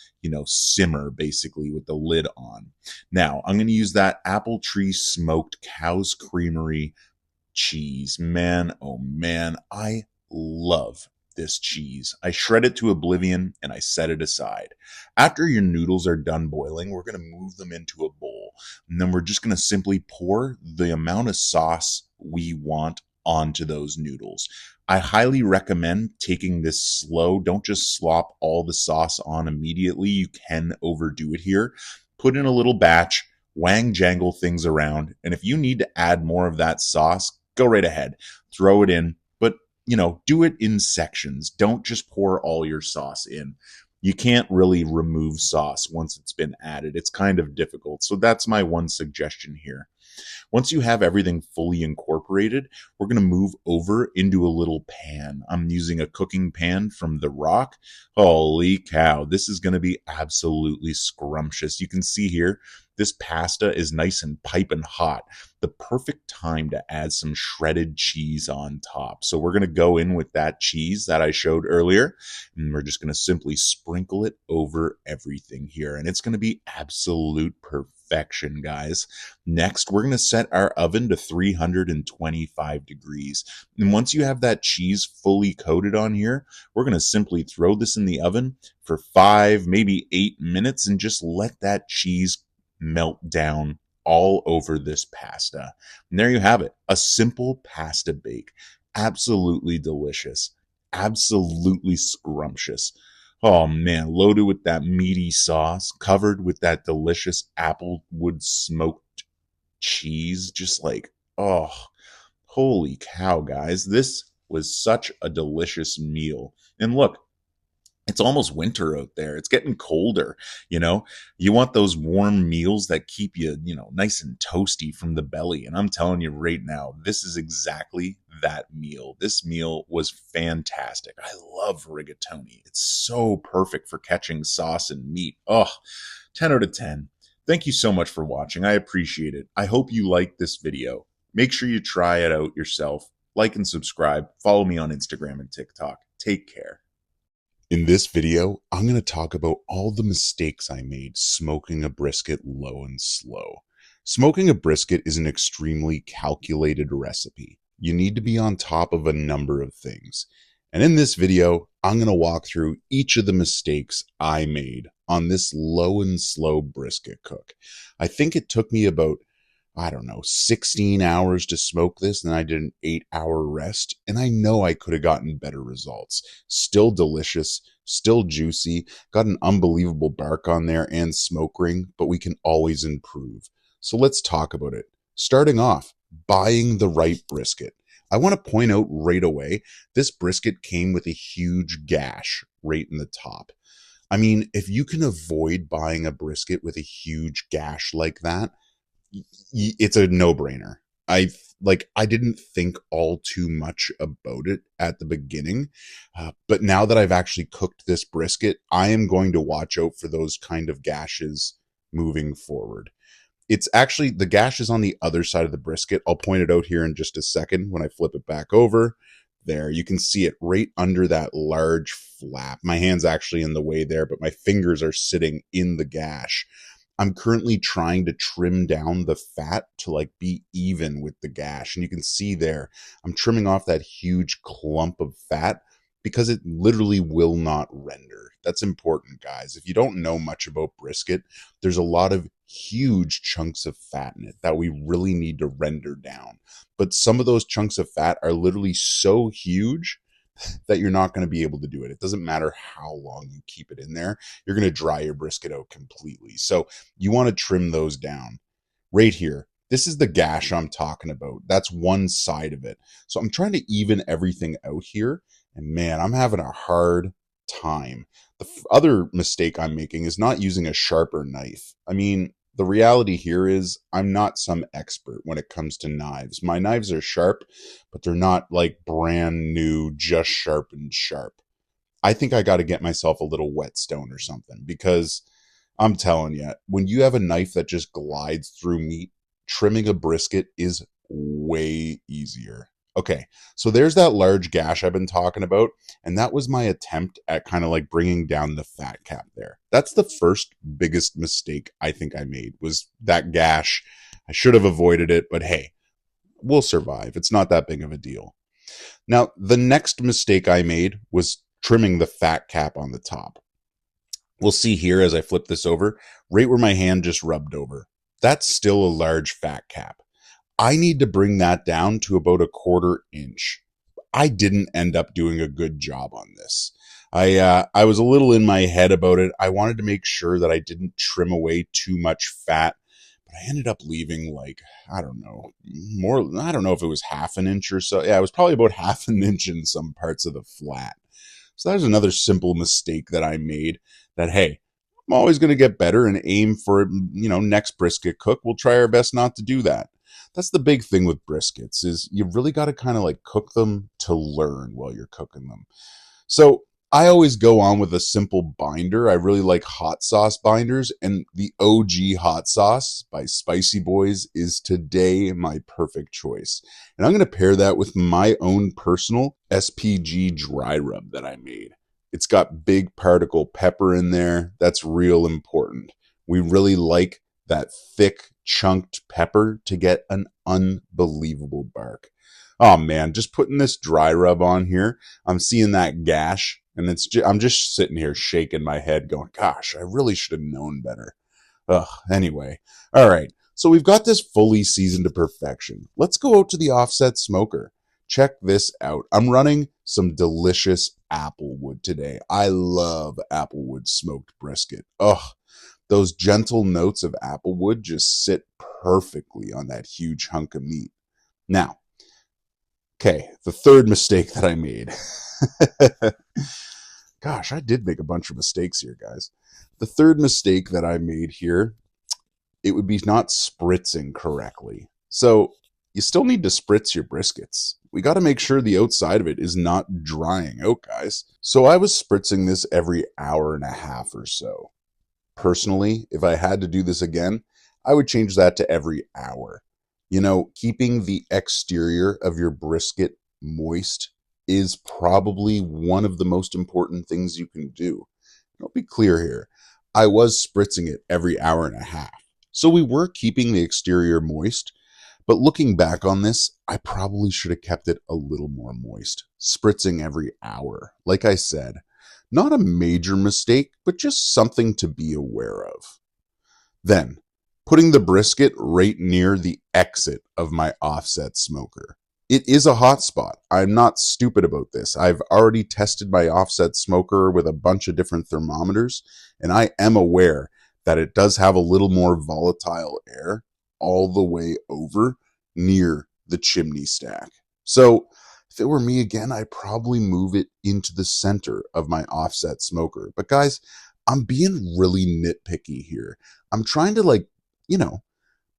simmer basically with the lid on. Now I'm going to use that apple tree smoked Cow's Creamery cheese. Man, oh man, I love this cheese. I shred it to oblivion and I set it aside. After your noodles are done boiling, we're going to move them into a bowl. And then we're just going to simply pour the amount of sauce we want onto those noodles. I highly recommend taking this slow. Don't just slop all the sauce on immediately. You can overdo it here. Put in a little batch, wang jangle things around. And if you need to add more of that sauce, go right ahead. Throw it in. But do it in sections. Don't just pour all your sauce in. You can't really remove sauce once it's been added. It's kind of difficult. So that's my one suggestion here. Once you have everything fully incorporated, we're going to move over into a little pan. I'm using a cooking pan from The Rock. Holy cow, this is going to be absolutely scrumptious. You can see here, this pasta is nice and piping hot. The perfect time to add some shredded cheese on top. So we're going to go in with that cheese that I showed earlier, and we're just going to simply sprinkle it over everything here. And it's going to be absolute perfection, guys. Next, we're going to set our oven to 325 degrees. And once you have that cheese fully coated on here, we're going to simply throw this in the oven for 5, maybe 8 minutes and just let that cheese melt down all over this pasta. And there you have it, a simple pasta bake. Absolutely delicious, absolutely scrumptious. Oh man, loaded with that meaty sauce, covered with that delicious applewood smoked cheese. Just like, oh, holy cow, guys. This was such a delicious meal. And look, it's almost winter out there. It's getting colder, you know. You want those warm meals that keep you, nice and toasty from the belly. And I'm telling you right now, this is exactly that meal. This meal was fantastic. I love rigatoni. It's so perfect for catching sauce and meat. Oh, 10 out of 10. Thank you so much for watching. I appreciate it. I hope you liked this video. Make sure you try it out yourself. Like and subscribe. Follow me on Instagram and TikTok. Take care. In this video, I'm going to talk about all the mistakes I made smoking a brisket low and slow. Smoking a brisket is an extremely calculated recipe. You need to be on top of a number of things. And in this video, I'm going to walk through each of the mistakes I made on this low and slow brisket cook. I think it took me about 16 hours to smoke this, and I did an 8-hour rest, and I know I could have gotten better results. Still delicious, still juicy, got an unbelievable bark on there and smoke ring, but we can always improve. So let's talk about it. Starting off, buying the right brisket. I want to point out right away, this brisket came with a huge gash right in the top. I mean, if you can avoid buying a brisket with a huge gash like that, it's a no-brainer. I didn't think all too much about it at the beginning, but now that I've actually cooked this brisket, I am going to watch out for those kind of gashes moving forward. It's actually, the gash is on the other side of the brisket. I'll point it out here in just a second when I flip it back over. There, you can see it right under that large flap. My hand's actually in the way there, but my fingers are sitting in the gash. I'm currently trying to trim down the fat to be even with the gash. And you can see there, I'm trimming off that huge clump of fat because it literally will not render. That's important, guys. If you don't know much about brisket, there's a lot of huge chunks of fat in it that we really need to render down. But some of those chunks of fat are literally so huge that you're not going to be able to do it. It doesn't matter how long you keep it in there. You're going to dry your brisket out completely. So you want to trim those down. Right here, this is the gash I'm talking about. That's one side of it. So I'm trying to even everything out here. And man, I'm having a hard time. The other mistake I'm making is not using a sharper knife. I mean, the reality here is I'm not some expert when it comes to knives. My knives are sharp, but they're not like brand new, just sharpened sharp. I think I got to get myself a little whetstone or something, because I'm telling you, when you have a knife that just glides through meat, trimming a brisket is way easier. Okay, so there's that large gash I've been talking about, and that was my attempt at kind of bringing down the fat cap there. That's the first biggest mistake I think I made, was that gash. I should have avoided it, but hey, we'll survive. It's not that big of a deal. Now, the next mistake I made was trimming the fat cap on the top. We'll see here as I flip this over, right where my hand just rubbed over. That's still a large fat cap. I need to bring that down to about 1/4 inch. I didn't end up doing a good job on this. I was a little in my head about it. I wanted to make sure that I didn't trim away too much fat, but I ended up leaving I don't know if it was 1/2 inch or so. Yeah, it was probably about 1/2 inch in some parts of the flat. So that was another simple mistake that I made, that, hey, I'm always going to get better and aim for, next brisket cook. We'll try our best not to do that. That's the big thing with briskets, is you really got to kind of cook them to learn while you're cooking them. So I always go on with a simple binder. I really like hot sauce binders, and the OG hot sauce by Spicy Boys is today my perfect choice. And I'm going to pair that with my own personal SPG dry rub that I made. It's got big particle pepper in there. That's real important. We really like that thick chunked pepper to get an unbelievable bark. Oh man, just putting this dry rub on here, I'm seeing that gash, and I'm just sitting here shaking my head going, gosh, I really should have known better. Anyway. All right. So we've got this fully seasoned to perfection. Let's go out to the offset smoker. check this out. I'm running some delicious applewood today. I love applewood smoked brisket. Ugh, those gentle notes of applewood just sit perfectly on that huge hunk of meat. Now, okay, the third mistake that I made. Gosh, I did make a bunch of mistakes here, guys. The third mistake that I made here, it would be not spritzing correctly. So you still need to spritz your briskets. We got to make sure the outside of it is not drying out, guys. So I was spritzing this every hour and a half or so. Personally, if I had to do this again, I would change that to every hour. You know, keeping the exterior of your brisket moist is probably one of the most important things you can do. I'll be clear here. I was spritzing it every hour and a half. So we were keeping the exterior moist, but looking back on this, I probably should have kept it a little more moist. Spritzing every hour. Like I said, not a major mistake, but just something to be aware of. Then, putting the brisket right near the exit of my offset smoker. It is a hot spot. I'm not stupid about this. I've already tested my offset smoker with a bunch of different thermometers, and I am aware that it does have a little more volatile air all the way over near the chimney stack. So if it were me again, I'd probably move it into the center of my offset smoker. But guys, I'm being really nitpicky here. I'm trying to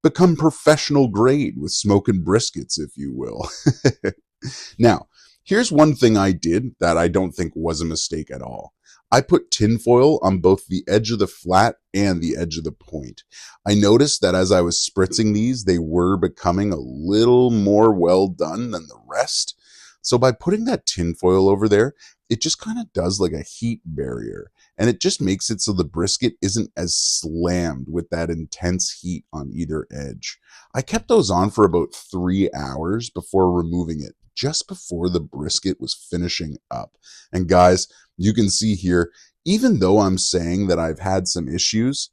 become professional grade with smoking briskets, if you will. Now, here's one thing I did that I don't think was a mistake at all. I put tinfoil on both the edge of the flat and the edge of the point. I noticed that as I was spritzing these, they were becoming a little more well done than the rest. So by putting that tinfoil over there, it just kind of does like a heat barrier. And it just makes it so the brisket isn't as slammed with that intense heat on either edge. I kept those on for about 3 hours before removing it, just before the brisket was finishing up. And guys, you can see here, even though I'm saying that I've had some issues,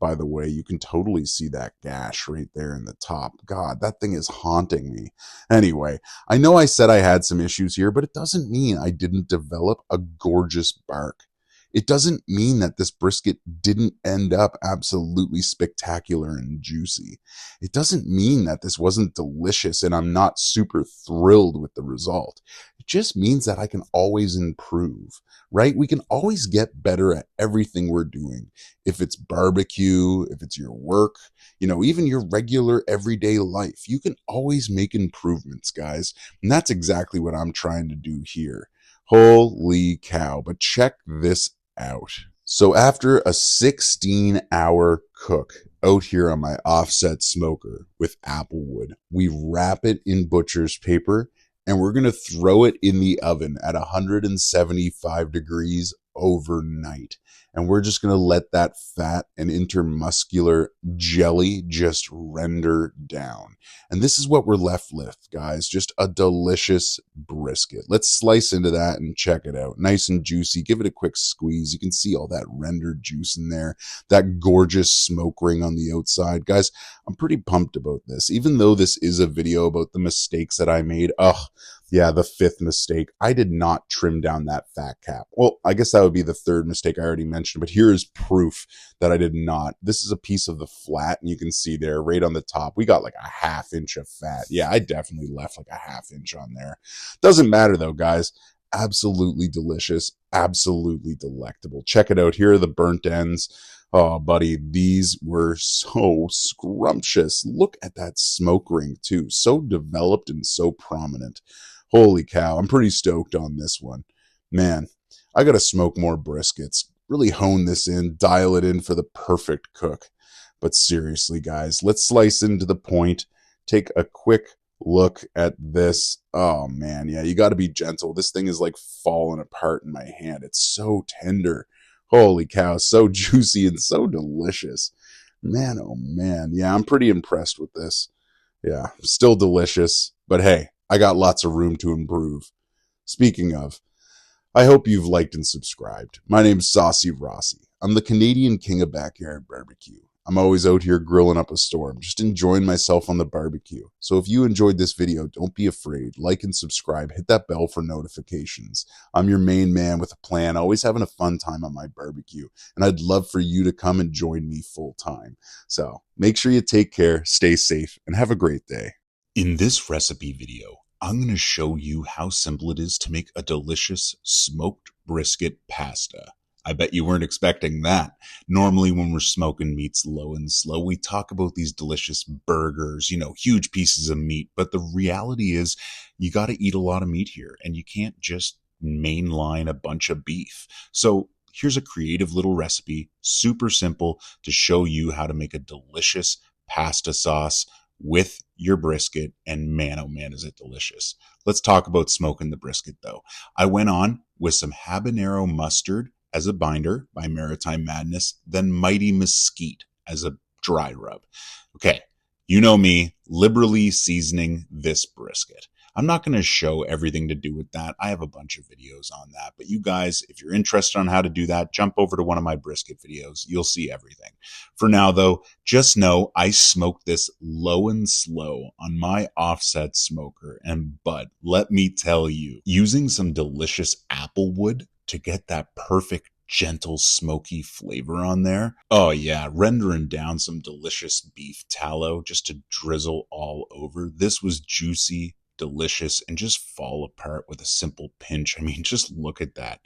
by the way, you can totally see that gash right there in the top. God, that thing is haunting me. Anyway, I know I said I had some issues here, but it doesn't mean I didn't develop a gorgeous bark. It doesn't mean that this brisket didn't end up absolutely spectacular and juicy. It doesn't mean that this wasn't delicious and I'm not super thrilled with the result. It just means that I can always improve, right? We can always get better at everything we're doing. If it's barbecue, if it's your work, even your regular everyday life, you can always make improvements, guys. And that's exactly what I'm trying to do here. Holy cow, but check this out. So after a 16-hour cook out here on my offset smoker with applewood, we wrap it in butcher's paper and we're going to throw it in the oven at 175 degrees overnight. And we're just going to let that fat and intermuscular jelly just render down. And this is what we're left with, guys. Just a delicious brisket. Let's slice into that and check it out. Nice and juicy. Give it a quick squeeze. You can see all that rendered juice in there. That gorgeous smoke ring on the outside. Guys, I'm pretty pumped about this. Even though this is a video about the mistakes that I made. Yeah, the fifth mistake. I did not trim down that fat cap. Well, I guess that would be the third mistake I already mentioned, but here is proof that I did not. This is a piece of the flat, and you can see there right on the top, we got like a 1/2 inch of fat. Yeah, I definitely left like a 1/2 inch on there. Doesn't matter though, guys. Absolutely delicious. Absolutely delectable. Check it out. Here are the burnt ends. Oh, buddy, these were so scrumptious. Look at that smoke ring, too. So developed and so prominent. Holy cow, I'm pretty stoked on this one. Man, I got to smoke more briskets. Really hone this in, dial it in for the perfect cook. But seriously, guys, let's slice into the point. Take a quick look at this. Oh, man, yeah, you got to be gentle. This thing is like falling apart in my hand. It's so tender. Holy cow, so juicy and so delicious. Man, oh man. Yeah, I'm pretty impressed with this. Yeah, still delicious. But hey, I got lots of room to improve. Speaking of, I hope you've liked and subscribed. My name's Saucy Rossy. I'm the Canadian king of backyard barbecue. I'm always out here grilling up a storm, just enjoying myself on the barbecue. So if you enjoyed this video, don't be afraid. Like and subscribe. Hit that bell for notifications. I'm your main man with a plan, always having a fun time on my barbecue. And I'd love for you to come and join me full time. So make sure you take care, stay safe, and have a great day. In this recipe video, I'm going to show you how simple it is to make a delicious smoked brisket pasta. I bet you weren't expecting that. Normally when we're smoking meats low and slow, we talk about these delicious burgers, huge pieces of meat. But the reality is you got to eat a lot of meat here, and you can't just mainline a bunch of beef. So here's a creative little recipe, super simple, to show you how to make a delicious pasta sauce with your brisket, and man, oh man, is it delicious. Let's talk about smoking the brisket though. I went on with some habanero mustard as a binder by Maritime Madness, then Mighty Mesquite as a dry rub. Okay, you know me, liberally seasoning this brisket. I'm not going to show everything to do with that. I have a bunch of videos on that. But you guys, if you're interested on how to do that, jump over to one of my brisket videos. You'll see everything. For now, though, just know I smoked this low and slow on my offset smoker. And bud, let me tell you, using some delicious apple wood to get that perfect gentle smoky flavor on there. Oh yeah, rendering down some delicious beef tallow just to drizzle all over. This was juicy, delicious, and just fall apart with a simple pinch. I mean, just look at that.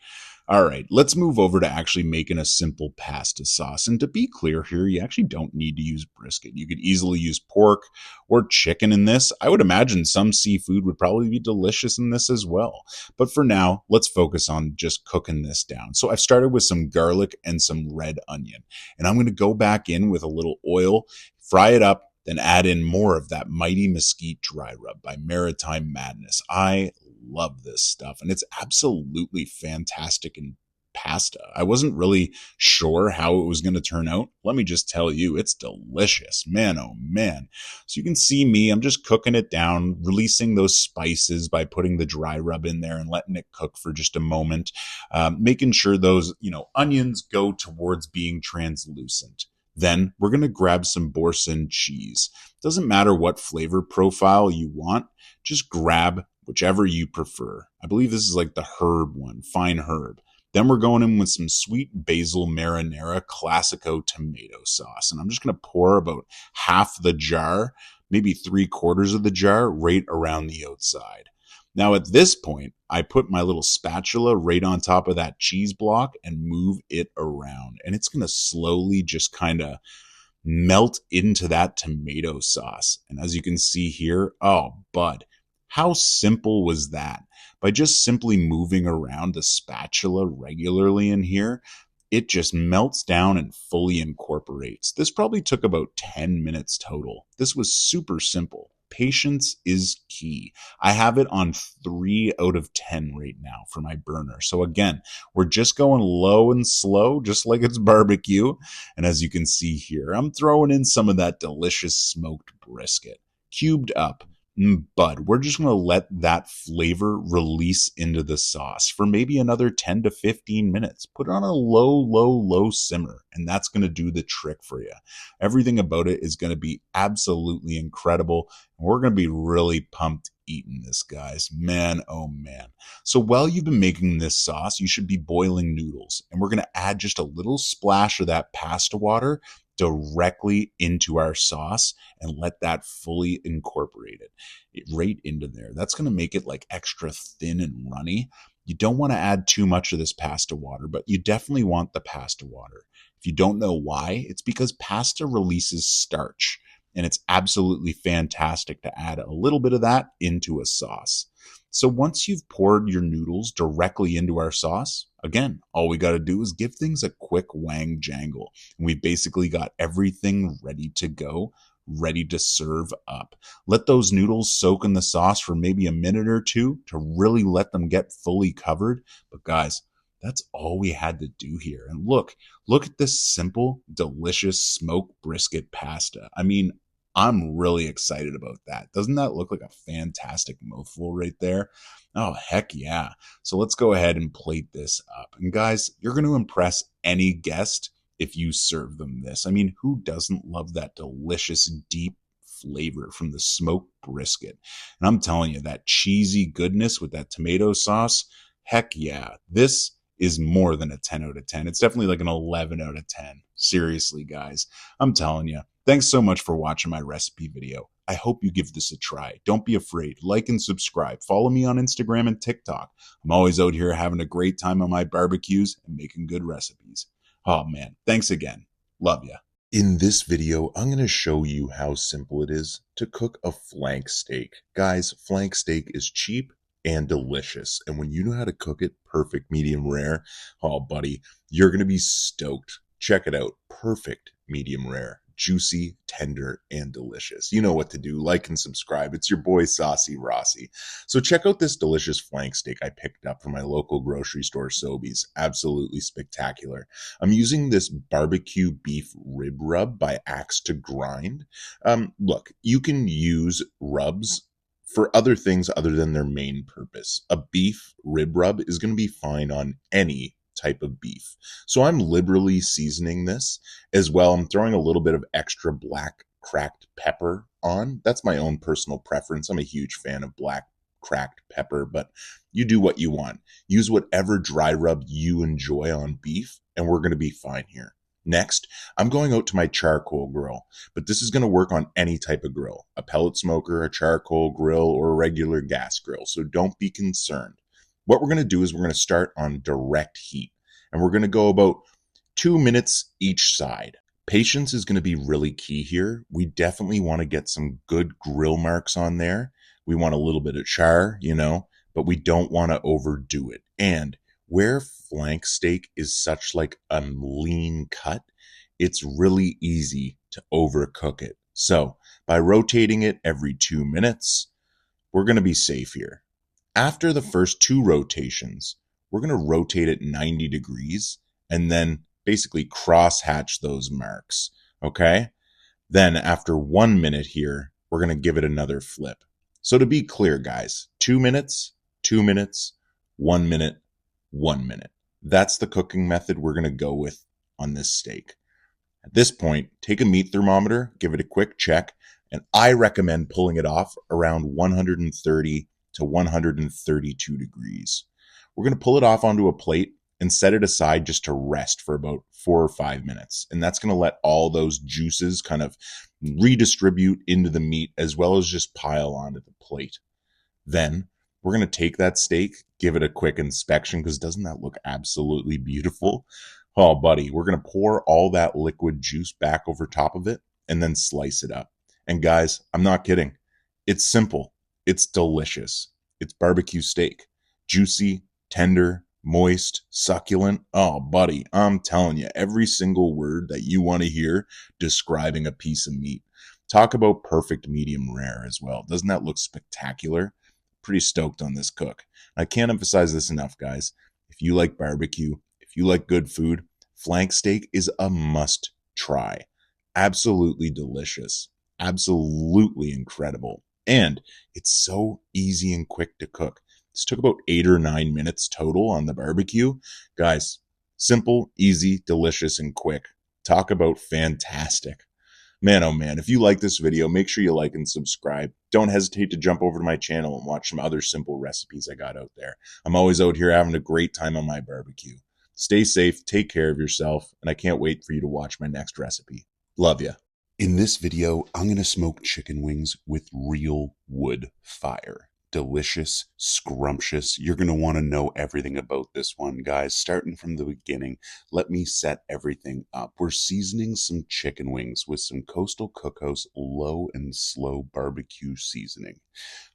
All right, let's move over to actually making a simple pasta sauce. And to be clear here, you actually don't need to use brisket. You could easily use pork or chicken in this. I would imagine some seafood would probably be delicious in this as well. But for now, let's focus on just cooking this down. So I've started with some garlic and some red onion. And I'm going to go back in with a little oil, fry it up, then add in more of that Mighty Mesquite dry rub by Maritime Madness. I love this stuff, and it's absolutely fantastic in pasta. I wasn't really sure how it was going to turn out. Let me just tell you, it's delicious. Man, oh man. So you can see me, I'm just cooking it down, releasing those spices by putting the dry rub in there and letting it cook for just a moment, making sure those, onions go towards being translucent. Then we're going to grab some Boursin cheese. Doesn't matter what flavor profile you want, just grab whichever you prefer. I believe this is like the herb one, fine herb. Then we're going in with some sweet basil marinara classico tomato sauce. And I'm just going to pour about half the jar, maybe 3/4 of the jar, right around the outside. Now at this point, I put my little spatula right on top of that cheese block and move it around. And it's going to slowly just kind of melt into that tomato sauce. And as you can see here, oh, bud, how simple was that? By just simply moving around the spatula regularly in here, it just melts down and fully incorporates. This probably took about 10 minutes total. This was super simple. Patience is key. I have it on 3 out of 10 right now for my burner. So again, we're just going low and slow, just like it's barbecue. And as you can see here, I'm throwing in some of that delicious smoked brisket, cubed up. But we're just going to let that flavor release into the sauce for maybe another 10 to 15 minutes. Put it on a low simmer, and that's going to do the trick for you. Everything about it is going to be absolutely incredible, and we're going to be really pumped eating this, guys. Man, oh man. So while you've been making this sauce, you should be boiling noodles, and we're going to add just a little splash of that pasta water directly into our sauce and let that fully incorporate it right into there. That's going to make it like extra thin and runny. You don't want to add too much of this pasta water, but you definitely want the pasta water. If you don't know why, it's because pasta releases starch, and it's absolutely fantastic to add a little bit of that into a sauce. So once you've poured your noodles directly into our sauce, again, all we got to do is give things a quick wang jangle. And we basically got everything ready to go, ready to serve up. Let those noodles soak in the sauce for maybe a minute or two to really let them get fully covered. But guys, that's all we had to do here. And look at this simple, delicious smoked brisket pasta. I mean, I'm really excited about that. Doesn't that look like a fantastic mouthful right there? Oh, heck yeah. So let's go ahead and plate this up. And guys, you're going to impress any guest if you serve them this. I mean, who doesn't love that delicious, deep flavor from the smoked brisket? And I'm telling you, that cheesy goodness with that tomato sauce, heck yeah. This is more than a 10 out of 10. It's definitely like an 11 out of 10. Seriously, guys. I'm telling you. Thanks so much for watching my recipe video. I hope you give this a try. Don't be afraid. Like and subscribe. Follow me on Instagram and TikTok. I'm always out here having a great time on my barbecues and making good recipes. Oh man, thanks again. Love ya. In this video, I'm going to show you how simple it is to cook a flank steak. Guys, flank steak is cheap and delicious. And when you know how to cook it perfect medium rare, oh buddy, you're going to be stoked. Check it out. Perfect medium rare. Juicy, tender, and delicious. You know what to do. Like and subscribe. It's your boy Saucy Rossy. So check out this delicious flank steak I picked up from my local grocery store, Sobeys. Absolutely spectacular. I'm using this barbecue beef rib rub by Axe to Grind. Look, you can use rubs for other things other than their main purpose. A beef rib rub is going to be fine on any type of beef. So I'm liberally seasoning this as well. I'm throwing a little bit of extra black cracked pepper on. That's my own personal preference. I'm a huge fan of black cracked pepper, but you do what you want. Use whatever dry rub you enjoy on beef, and we're going to be fine here. Next, I'm going out to my charcoal grill, but this is going to work on any type of grill, a pellet smoker, a charcoal grill, or a regular gas grill. So don't be concerned. What we're going to do is we're going to start on direct heat, and we're going to go about 2 minutes each side. Patience is going to be really key here. We definitely want to get some good grill marks on there. We want a little bit of char, but we don't want to overdo it. And where flank steak is such like a lean cut, it's really easy to overcook it. So by rotating it every 2 minutes, we're going to be safe here. After the first 2 rotations, we're going to rotate it 90 degrees and then basically cross-hatch those marks, okay? Then after 1 minute here, we're going to give it another flip. So to be clear, guys, 2 minutes, 2 minutes, 1 minute, 1 minute. That's the cooking method we're going to go with on this steak. At this point, take a meat thermometer, give it a quick check, and I recommend pulling it off around 130 to 132 degrees. We're going to pull it off onto a plate and set it aside just to rest for about 4 or 5 minutes. And that's going to let all those juices kind of redistribute into the meat as well as just pile onto the plate. Then we're going to take that steak, give it a quick inspection, because doesn't that look absolutely beautiful? Oh, buddy, we're going to pour all that liquid juice back over top of it and then slice it up. And guys, I'm not kidding. It's simple. It's delicious. It's barbecue steak. Juicy, tender, moist, succulent. Oh, buddy, I'm telling you, every single word that you want to hear describing a piece of meat. Talk about perfect medium rare as well. Doesn't that look spectacular? Pretty stoked on this cook. I can't emphasize this enough, guys. If you like barbecue, if you like good food, flank steak is a must try. Absolutely delicious. Absolutely incredible. And it's so easy and quick to cook. This took about 8 or 9 minutes total on the barbecue. Guys, simple, easy, delicious, and quick. Talk about fantastic. Man, oh man, if you like this video, make sure you like and subscribe. Don't hesitate to jump over to my channel and watch some other simple recipes I got out there. I'm always out here having a great time on my barbecue. Stay safe, take care of yourself, and I can't wait for you to watch my next recipe. Love ya. In this video, I'm going to smoke chicken wings with real wood fire. Delicious, scrumptious. You're going to want to know everything about this one, guys. Starting from the beginning, let me set everything up. We're seasoning some chicken wings with some Coastal Cookhouse low and slow barbecue seasoning.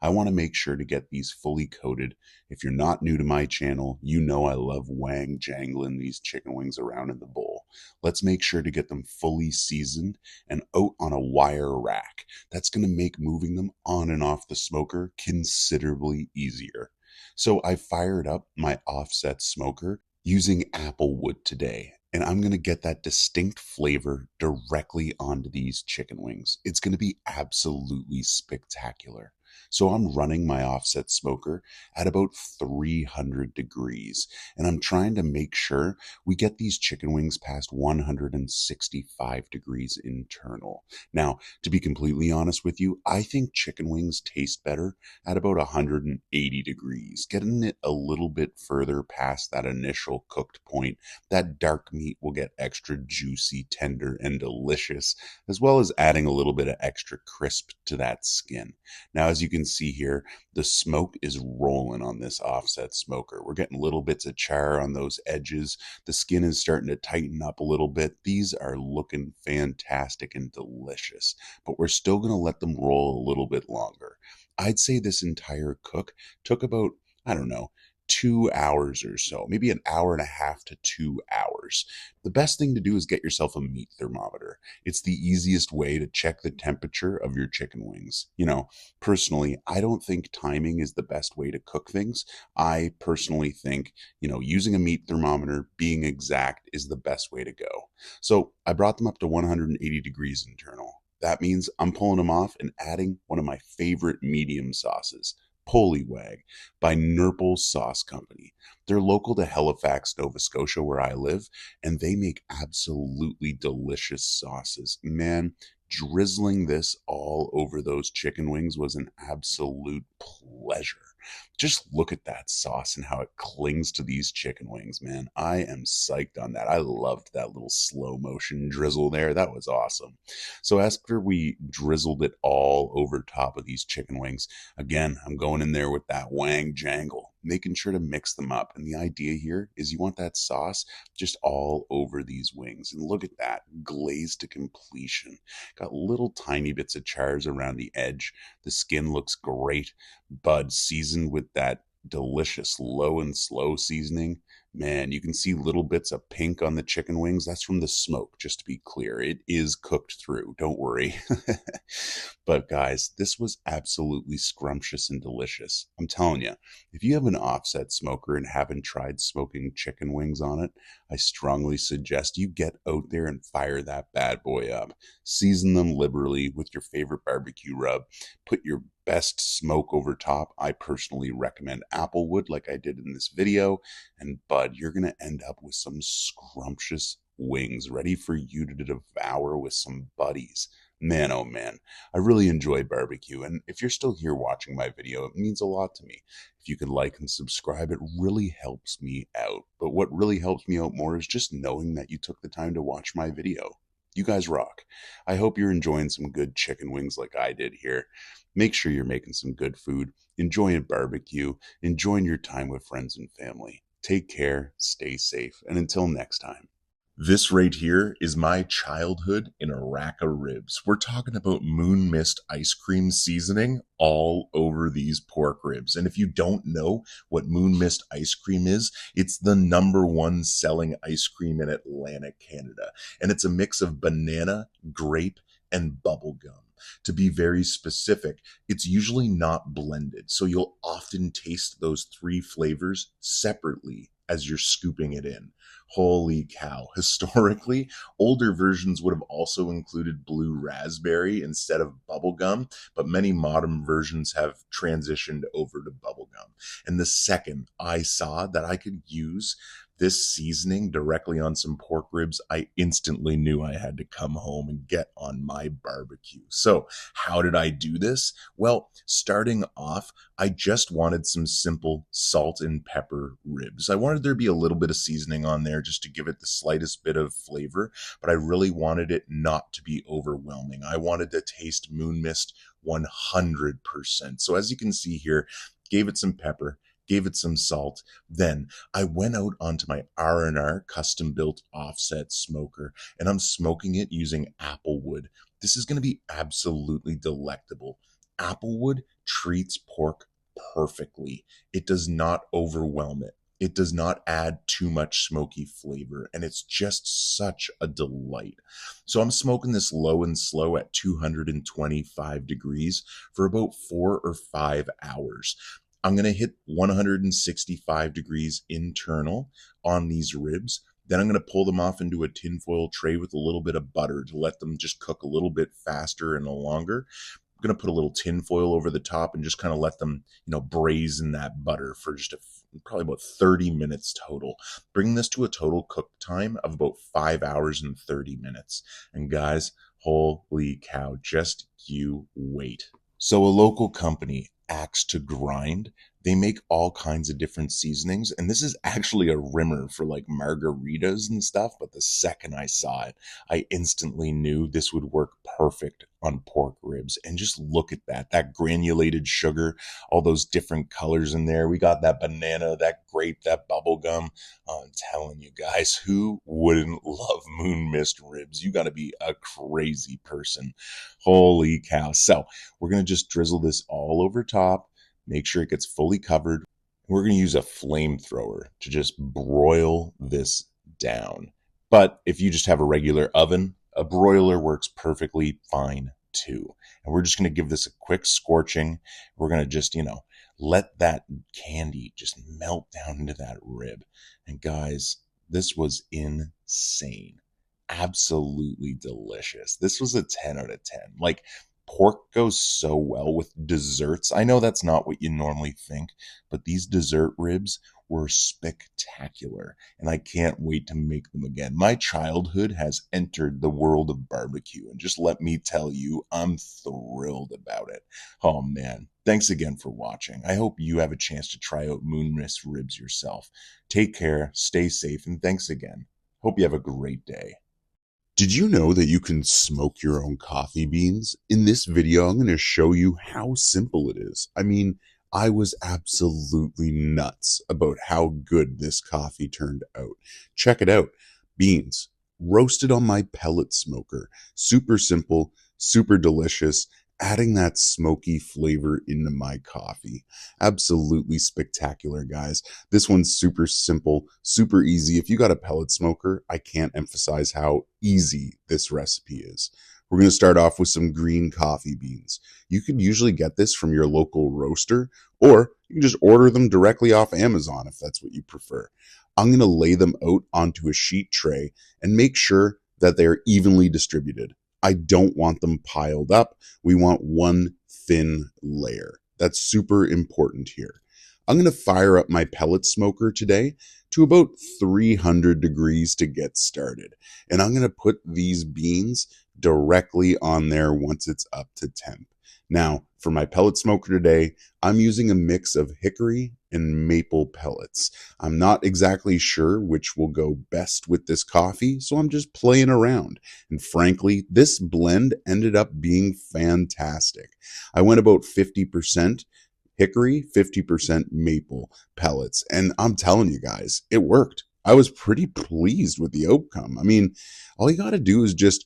I want to make sure to get these fully coated. If you're not new to my channel, you know I love wang jangling these chicken wings around in the bowl. Let's make sure to get them fully seasoned and out on a wire rack. That's going to make moving them on and off the smoker considerably easier. So I fired up my offset smoker using apple wood today, and I'm going to get that distinct flavor directly onto these chicken wings. It's going to be absolutely spectacular. So I'm running my offset smoker at about 300 degrees, and I'm trying to make sure we get these chicken wings past 165 degrees internal. Now, to be completely honest with you, I think chicken wings taste better at about 180 degrees. Getting it a little bit further past that initial cooked point, that dark meat will get extra juicy, tender, and delicious, as well as adding a little bit of extra crisp to that skin. Now, as you can see here, the smoke is rolling on this offset smoker. We're getting little bits of char on those edges. The skin is starting to tighten up a little bit. These are looking fantastic and delicious, but we're still going to let them roll a little bit longer. I'd say this entire cook took about, I don't know, 2 hours or so, maybe an hour and a half to 2 hours. The best thing to do is get yourself a meat thermometer. It's the easiest way to check the temperature of your chicken wings. Personally, I don't think timing is the best way to cook things. I personally think, using a meat thermometer, being exact, is the best way to go. So I brought them up to 180 degrees internal. That means I'm pulling them off and adding one of my favorite medium sauces, Polywog by Nurple Sauce Company. They're local to Halifax, Nova Scotia, where I live, and they make absolutely delicious sauces. Man, drizzling this all over those chicken wings was an absolute pleasure. Just look at that sauce and how it clings to these chicken wings, man. I am psyched on that. I loved that little slow motion drizzle there. That was awesome. So after we drizzled it all over top of these chicken wings, again, I'm going in there with that wang jangle, making sure to mix them up. And the idea here is you want that sauce just all over these wings. And look at that, glazed to completion. Got little tiny bits of chars around the edge. The skin looks great. Bud seasoned with that delicious low and slow seasoning. Man, you can see little bits of pink on the chicken wings. That's from the smoke, just to be clear. It is cooked through, don't worry. But guys, this was absolutely scrumptious and delicious. I'm telling you, if you have an offset smoker and haven't tried smoking chicken wings on it, I strongly suggest you get out there and fire that bad boy up. Season them liberally with your favorite barbecue rub. Put your best smoke over top. I personally recommend applewood like I did in this video. And bud, you're going to end up with some scrumptious wings ready for you to devour with some buddies. Man, oh man, I really enjoy barbecue. And if you're still here watching my video, it means a lot to me. If you could like and subscribe, it really helps me out. But what really helps me out more is just knowing that you took the time to watch my video. You guys rock. I hope you're enjoying some good chicken wings like I did here. Make sure you're making some good food, enjoying barbecue, enjoying your time with friends and family. Take care, stay safe, and until next time. This right here is my childhood in a rack of ribs. We're talking about moon mist ice cream seasoning all over these pork ribs. And if you don't know what moon mist ice cream is, it's the #1 selling ice cream in Atlantic Canada. And it's a mix of banana, grape, and bubble gum. To be very specific, it's usually not blended, so you'll often taste those three flavors separately as you're scooping it in. Holy cow. Historically, older versions would have also included blue raspberry instead of bubblegum, but many modern versions have transitioned over to bubblegum. And the second I saw that I could use this seasoning directly on some pork ribs, I instantly knew I had to come home and get on my barbecue. So how did I do this? Well, starting off, I just wanted some simple salt and pepper ribs. I wanted there to be a little bit of seasoning on there just to give it the slightest bit of flavor, but I really wanted it not to be overwhelming. I wanted to taste Moon Mist 100%. So as you can see here, gave it some pepper, gave it some salt. Then I went out onto my R&R custom built offset smoker, and I'm smoking it using applewood. This is going to be absolutely delectable. Applewood treats pork perfectly. It does not overwhelm it. It does not add too much smoky flavor, and it's just such a delight. So I'm smoking this low and slow at 225 degrees for about 4 or 5 hours. I'm going to hit 165 degrees internal on these ribs. Then I'm going to pull them off into a tinfoil tray with a little bit of butter to let them just cook a little bit faster and longer. I'm going to put a little tin foil over the top and just kind of let them, braise in that butter for just probably about 30 minutes total. Bring this to a total cook time of about 5 hours and 30 minutes. And guys, holy cow, just you wait. So a local company, Axe to Grind, they make all kinds of different seasonings, and this is actually a rimmer for like margaritas and stuff, but the second I saw it, I instantly knew this would work perfect on pork ribs. And just look at that granulated sugar, all those different colors in there. We got that banana, that grape, that bubble gum. I'm telling you guys, who wouldn't love moon mist ribs? You got to be a crazy person. Holy cow. So we're going to just drizzle this all over top. Make sure it gets fully covered. We're going to use a flamethrower to just broil this down. But if you just have a regular oven, a broiler works perfectly fine too. And we're just going to give this a quick scorching. We're going to just, let that candy just melt down into that rib. And guys, this was insane. Absolutely delicious. This was a 10 out of 10. Like, pork goes so well with desserts. I know that's not what you normally think, but these dessert ribs were spectacular, and I can't wait to make them again. My childhood has entered the world of barbecue, and just let me tell you, I'm thrilled about it. Oh man, thanks again for watching. I hope you have a chance to try out moon mist ribs yourself. Take care, stay safe, and thanks again. Hope you have a great day. Did you know that you can smoke your own coffee beans? In this video, I'm going to show you how simple it is. I mean, I was absolutely nuts about how good this coffee turned out. Check it out. Beans, roasted on my pellet smoker. Super simple, super delicious. Adding that smoky flavor into my coffee. Absolutely spectacular, guys. This one's super simple, super easy. If you got a pellet smoker, I can't emphasize how easy this recipe is. We're going to start off with some green coffee beans. You can usually get this from your local roaster, or you can just order them directly off Amazon if that's what you prefer. I'm going to lay them out onto a sheet tray and make sure that they're evenly distributed. I don't want them piled up. We want one thin layer. That's super important here. I'm going to fire up my pellet smoker today to about 300 degrees to get started. And I'm going to put these beans directly on there once it's up to temp. Now, for my pellet smoker today, I'm using a mix of hickory and maple pellets. I'm not exactly sure which will go best with this coffee, so I'm just playing around. And frankly, this blend ended up being fantastic. I went about 50% hickory, 50% maple pellets, and I'm telling you guys, it worked. I was pretty pleased with the outcome. I mean, all you got to do is just,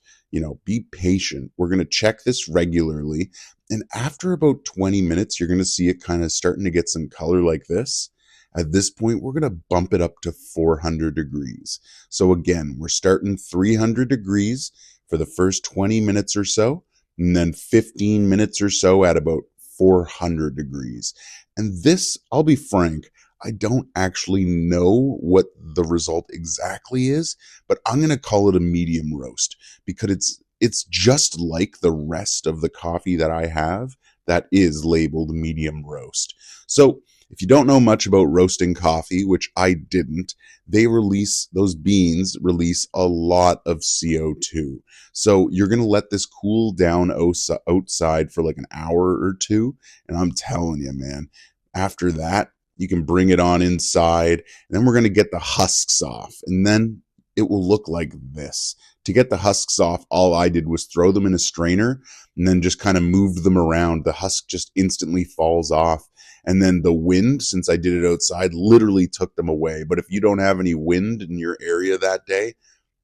be patient. We're going to check this regularly. And after about 20 minutes, you're going to see it kind of starting to get some color like this. At this point, we're going to bump it up to 400 degrees. So again, we're starting 300 degrees for the first 20 minutes or so, and then 15 minutes or so at about 400 degrees. And this, I'll be frank, I don't actually know what the result exactly is, but I'm going to call it a medium roast because it's just like the rest of the coffee that I have that is labeled medium roast. So if you don't know much about roasting coffee, which I didn't, those beans release a lot of CO2. So you're going to let this cool down outside for like an hour or two. And I'm telling you, man, after that, you can bring it on inside, and then we're going to get the husks off, and then it will look like this. To get the husks off, all I did was throw them in a strainer and then just kind of moved them around. The husk just instantly falls off, and then the wind, since I did it outside, literally took them away. But if you don't have any wind in your area that day,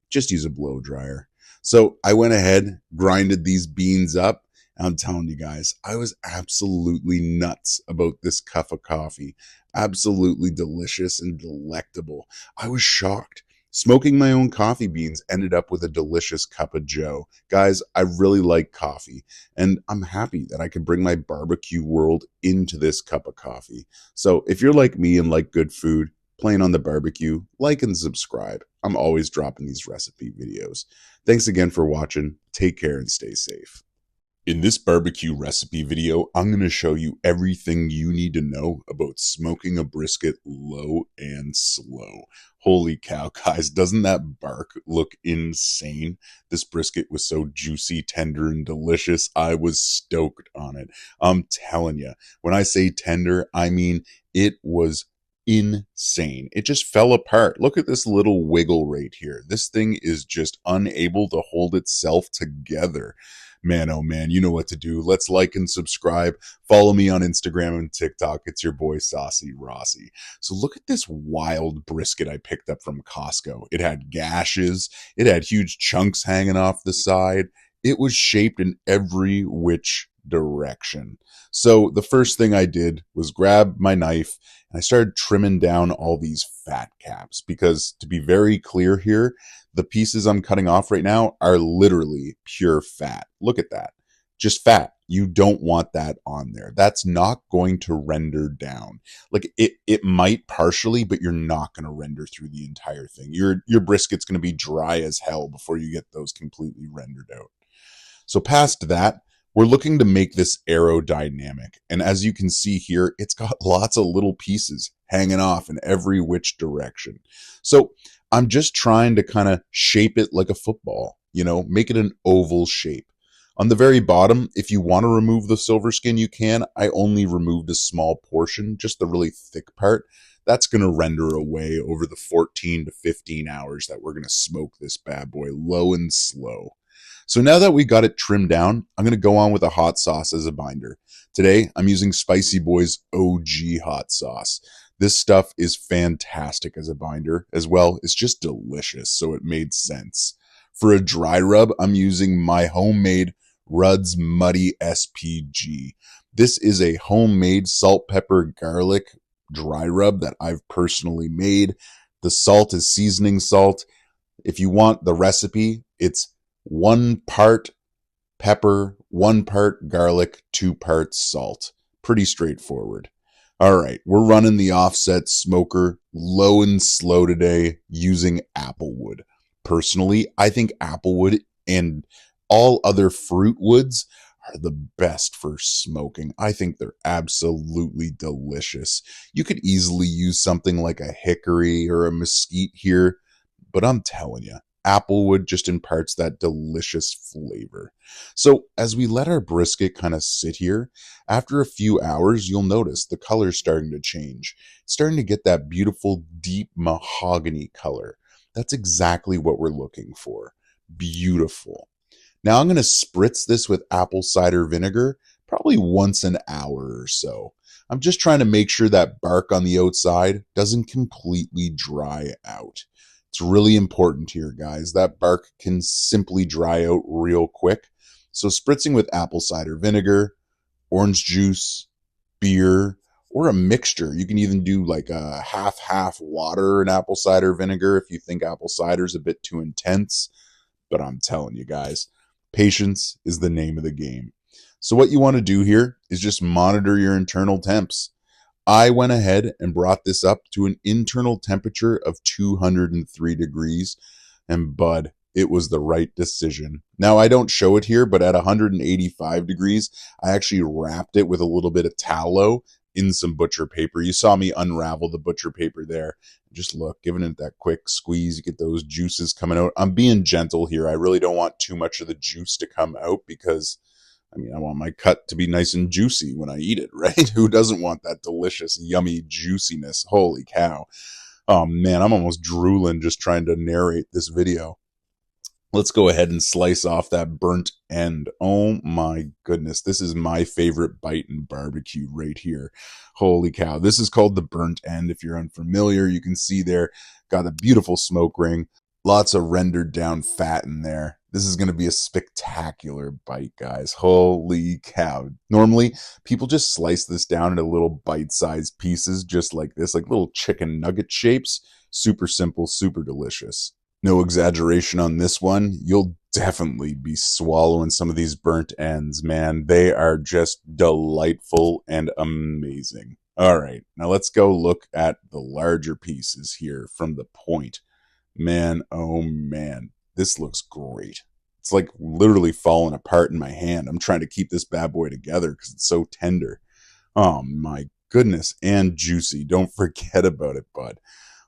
just use a blow dryer. So I went ahead, grinded these beans up. I'm telling you guys, I was absolutely nuts about this cup of coffee. Absolutely delicious and delectable. I was shocked. Smoking my own coffee beans ended up with a delicious cup of joe. Guys, I really like coffee, and I'm happy that I could bring my barbecue world into this cup of coffee. So if you're like me and like good food, playing on the barbecue, like and subscribe. I'm always dropping these recipe videos. Thanks again for watching. Take care and stay safe. In this barbecue recipe video, I'm going to show you everything you need to know about smoking a brisket low and slow. Holy cow, guys, doesn't that bark look insane? This brisket was so juicy, tender, and delicious. I was stoked on it. I'm telling you, when I say tender, I mean it was insane. It just fell apart. Look at this little wiggle right here. This thing is just unable to hold itself together. Man, oh man, you know what to do. Let's like and subscribe. Follow me on Instagram and TikTok. It's your boy Saucy Rossy. So look at this wild brisket I picked up from Costco. It had gashes. It had huge chunks hanging off the side. It was shaped in every which direction. So the first thing I did was grab my knife and I started trimming down all these fat caps because, to be very clear here, the pieces I'm cutting off right now are literally pure fat. Look at that. Just fat. You don't want that on there. That's not going to render down. Like it might partially, but you're not going to render through the entire thing. Your brisket's going to be dry as hell before you get those completely rendered out. So past that, we're looking to make this aerodynamic. And as you can see here, it's got lots of little pieces hanging off in every which direction. So I'm just trying to kind of shape it like a football, make it an oval shape. On the very bottom, if you want to remove the silver skin, you can. I only removed a small portion, just the really thick part. That's going to render away over the 14 to 15 hours that we're going to smoke this bad boy low and slow. So now that we got it trimmed down, I'm going to go on with a hot sauce as a binder. Today, I'm using Spicy Boy's OG hot sauce. This stuff is fantastic as a binder. As well, it's just delicious, so it made sense. For a dry rub, I'm using my homemade Rudd's Muddy SPG. This is a homemade salt, pepper, garlic dry rub that I've personally made. The salt is seasoning salt. If you want the recipe, it's 1 part pepper, 1 part garlic, 2 parts salt. Pretty straightforward. All right, we're running the offset smoker low and slow today using applewood. Personally, I think applewood and all other fruit woods are the best for smoking. I think they're absolutely delicious. You could easily use something like a hickory or a mesquite here, but I'm telling you, applewood just imparts that delicious flavor. So as we let our brisket kind of sit here, after a few hours, you'll notice the color's starting to change. It's starting to get that beautiful, deep mahogany color. That's exactly what we're looking for. Beautiful. Now I'm going to spritz this with apple cider vinegar, probably once an hour or so. I'm just trying to make sure that bark on the outside doesn't completely dry out. It's really important here, guys. That bark can simply dry out real quick. So spritzing with apple cider vinegar, orange juice, beer, or a mixture. You can even do like a half water and apple cider vinegar if you think apple cider is a bit too intense. But I'm telling you guys, patience is the name of the game. So what you want to do here is just monitor your internal temps. I went ahead and brought this up to an internal temperature of 203 degrees, and bud, it was the right decision. Now, I don't show it here, but at 185 degrees, I actually wrapped it with a little bit of tallow in some butcher paper. You saw me unravel the butcher paper there. Just look, giving it that quick squeeze, you get those juices coming out. I'm being gentle here. I really don't want too much of the juice to come out because I want my cut to be nice and juicy when I eat it, right? Who doesn't want that delicious, yummy juiciness? Holy cow. Oh man, I'm almost drooling just trying to narrate this video. Let's go ahead and slice off that burnt end. Oh my goodness, this is my favorite bite in barbecue right here. Holy cow. This is called the burnt end. If you're unfamiliar, you can see there, got a beautiful smoke ring. Lots of rendered down fat in there. This is going to be a spectacular bite, guys. Holy cow. Normally, people just slice this down into little bite-sized pieces just like this, like little chicken nugget shapes. Super simple, super delicious. No exaggeration on this one. You'll definitely be swallowing some of these burnt ends, man. They are just delightful and amazing. All right, now let's go look at the larger pieces here from the point. Man, oh man, this looks great. It's like literally falling apart in my hand. I'm trying to keep this bad boy together because it's so tender. Oh my goodness. And juicy. Don't forget about it, bud.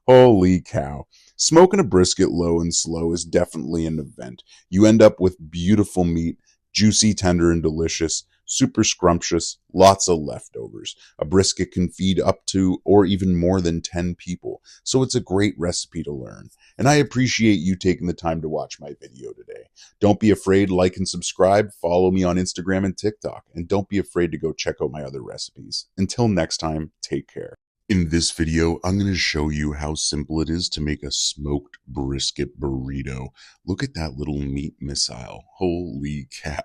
Holy cow. Smoking a brisket low and slow is definitely an event. You end up with beautiful meat, juicy, tender, and delicious, super scrumptious, lots of leftovers. A brisket can feed up to or even more than 10 people, so it's a great recipe to learn. And I appreciate you taking the time to watch my video today. Don't be afraid, like and subscribe, follow me on Instagram and TikTok, and don't be afraid to go check out my other recipes. Until next time, take care. In this video, I'm going to show you how simple it is to make a smoked brisket burrito. Look at that little meat missile. Holy cow.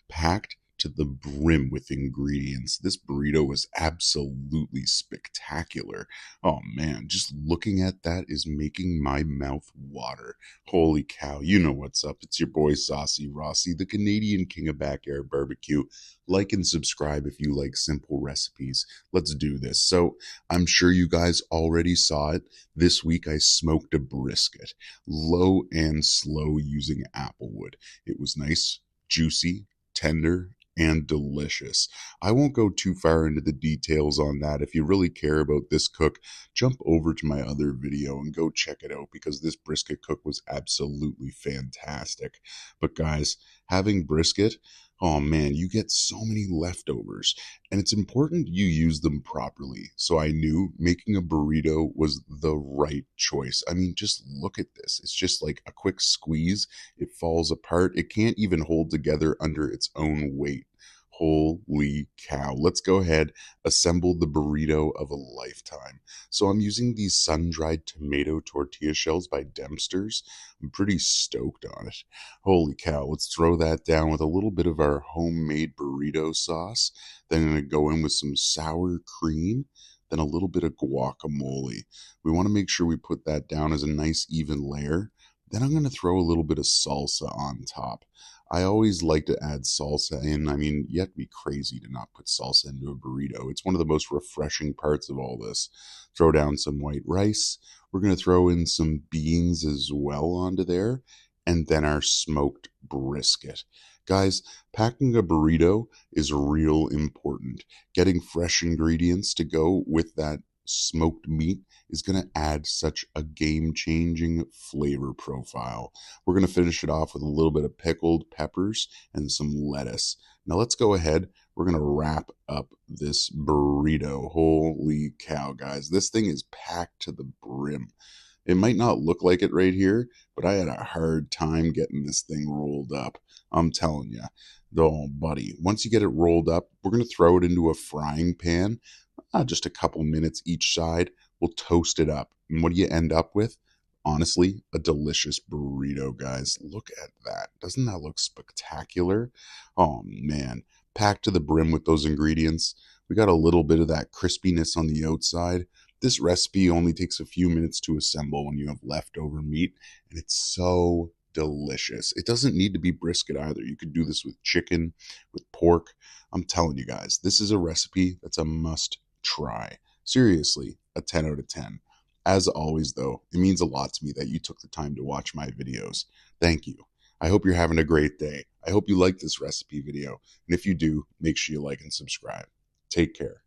Packed to the brim with ingredients. This burrito is absolutely spectacular. Oh man, just looking at that is making my mouth water. Holy cow, you know what's up. It's your boy Saucy Rossy, the Canadian king of backyard barbecue. Like and subscribe if you like simple recipes. Let's do this. So, I'm sure you guys already saw it. This week I smoked a brisket, low and slow using applewood. It was nice, juicy, tender, and delicious. I won't go too far into the details on that. If you really care about this cook, jump over to my other video and go check it out because this brisket cook was absolutely fantastic. But guys, having brisket, oh man, you get so many leftovers and it's important you use them properly. So I knew making a burrito was the right choice. I mean, just look at this. It's just like a quick squeeze. It falls apart. It can't even hold together under its own weight. Holy cow. Let's go ahead, assemble the burrito of a lifetime. So I'm using these sun-dried tomato tortilla shells by Dempster's. I'm pretty stoked on it. Holy cow. Let's throw that down with a little bit of our homemade burrito sauce. Then I'm going to go in with some sour cream, then a little bit of guacamole. We want to make sure we put that down as a nice even layer. Then I'm going to throw a little bit of salsa on top. I always like to add salsa in. I mean, you have to be crazy to not put salsa into a burrito. It's one of the most refreshing parts of all this. Throw down some white rice. We're going to throw in some beans as well onto there. And then our smoked brisket. Guys, packing a burrito is real important. Getting fresh ingredients to go with that smoked meat is going to add such a game-changing flavor profile. We're going to finish it off with a little bit of pickled peppers and some lettuce. Now let's go ahead. We're going to wrap up this burrito. Holy cow, guys. This thing is packed to the brim. It might not look like it right here, but I had a hard time getting this thing rolled up. I'm telling you. Oh, buddy. Once you get it rolled up, we're going to throw it into a frying pan. Just a couple minutes each side. We'll toast it up. And what do you end up with? Honestly, a delicious burrito, guys. Look at that. Doesn't that look spectacular? Oh, man. Packed to the brim with those ingredients. We got a little bit of that crispiness on the outside. This recipe only takes a few minutes to assemble when you have leftover meat, and it's so delicious. It doesn't need to be brisket either. You could do this with chicken, with pork. I'm telling you guys, this is a recipe that's a must try. Seriously, a 10 out of 10. As always, though, it means a lot to me that you took the time to watch my videos. Thank you. I hope you're having a great day. I hope you like this recipe video. And if you do, make sure you like and subscribe. Take care.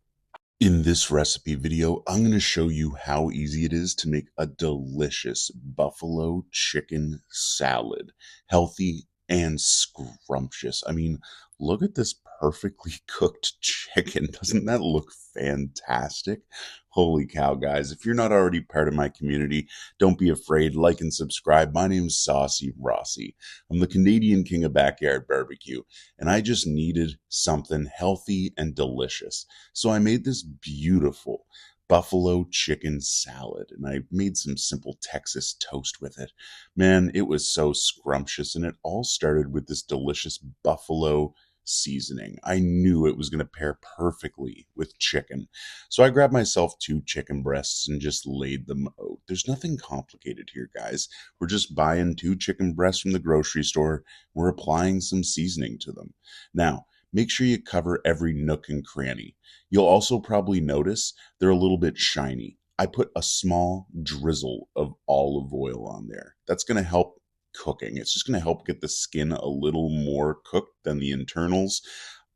In this recipe video, I'm going to show you how easy it is to make a delicious buffalo chicken salad. Healthy and scrumptious. I mean, look at this perfectly cooked chicken. Doesn't that look fantastic? Holy cow, guys. If you're not already part of my community, don't be afraid. Like and subscribe. My name's Saucy Rossy. I'm the Canadian king of backyard barbecue, and I just needed something healthy and delicious. So I made this beautiful buffalo chicken salad, and I made some simple Texas toast with it. Man, it was so scrumptious, and it all started with this delicious buffalo seasoning. I knew it was going to pair perfectly with chicken. So I grabbed myself 2 chicken breasts and just laid them out. There's nothing complicated here, guys. We're just buying 2 chicken breasts from the grocery store. We're applying some seasoning to them. Now, make sure you cover every nook and cranny. You'll also probably notice they're a little bit shiny. I put a small drizzle of olive oil on there. That's going to help cooking. It's just going to help get the skin a little more cooked than the internals.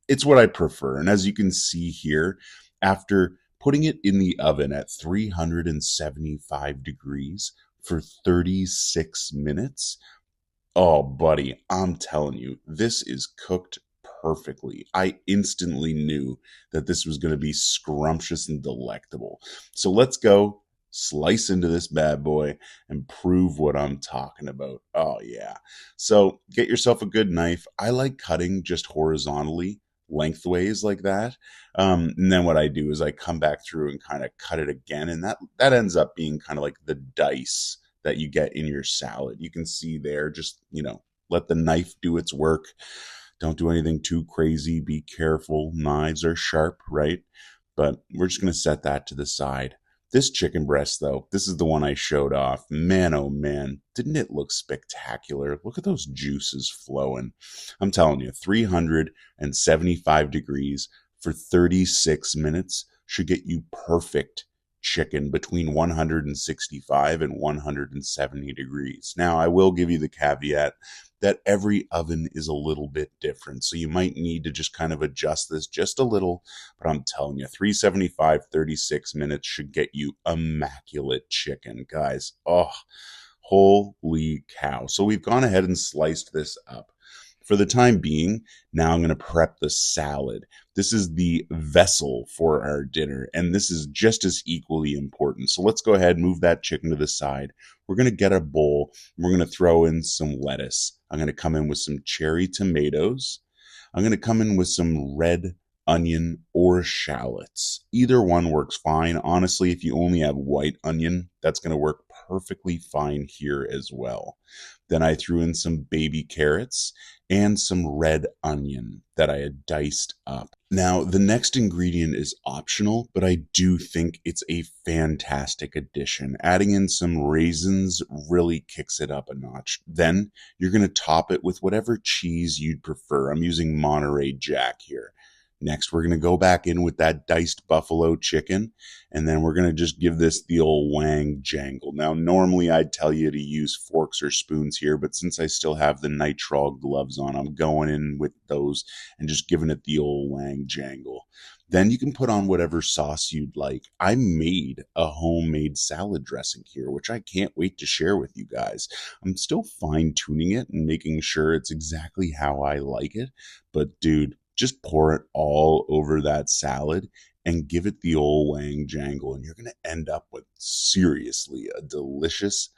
It's what I prefer. And as you can see here, after putting it in the oven at 375 degrees for 36 minutes, oh, buddy, I'm telling you, this is cooked perfectly. I instantly knew that this was going to be scrumptious and delectable. So let's go slice into this bad boy and prove what I'm talking about. Oh, yeah. So get yourself a good knife. I like cutting just horizontally, lengthways like that. And then what I do is I come back through and kind of cut it again. And that ends up being kind of like the dice that you get in your salad. You can see there, just, let the knife do its work. Don't do anything too crazy. Be careful. Knives are sharp, right? But we're just going to set that to the side. This chicken breast, though, this is the one I showed off. Man, oh man, didn't it look spectacular? Look at those juices flowing. I'm telling you, 375 degrees for 36 minutes should get you perfect chicken between 165 and 170 degrees. Now, I will give you the caveat that every oven is a little bit different. So you might need to just kind of adjust this just a little. But I'm telling you, 375, 36 minutes should get you immaculate chicken, guys. Oh, holy cow. So we've gone ahead and sliced this up. For the time being, now I'm going to prep the salad. This is the vessel for our dinner, and this is just as equally important. So let's go ahead and move that chicken to the side. We're going to get a bowl. We're going to throw in some lettuce. I'm going to come in with some cherry tomatoes. I'm going to come in with some red onion or shallots. Either one works fine. Honestly, if you only have white onion, that's going to work perfectly fine here as well. Then I threw in some baby carrots and some red onion that I had diced up. Now, the next ingredient is optional, but I do think it's a fantastic addition. Adding in some raisins really kicks it up a notch. Then you're going to top it with whatever cheese you'd prefer. I'm using Monterey Jack here. Next, we're going to go back in with that diced buffalo chicken, and then we're going to just give this the old wang jangle. Now, normally I'd tell you to use forks or spoons here, but since I still have the nitrile gloves on, I'm going in with those and just giving it the old wang jangle. Then you can put on whatever sauce you'd like. I made a homemade salad dressing here, which I can't wait to share with you guys. I'm still fine-tuning it and making sure it's exactly how I like it, but dude, just pour it all over that salad and give it the old wang jangle, and you're going to end up with seriously a delicious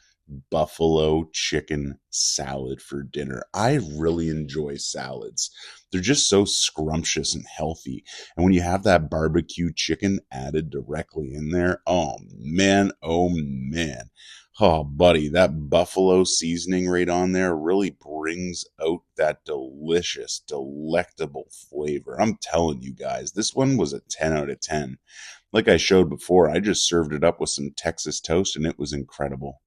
buffalo chicken salad for dinner. I really enjoy salads. They're just so scrumptious and healthy. And when you have that barbecue chicken added directly in there, oh man, oh man. Oh, buddy, that buffalo seasoning right on there really brings out that delicious, delectable flavor. I'm telling you guys, this one was a 10 out of 10. Like I showed before, I just served it up with some Texas toast and it was incredible.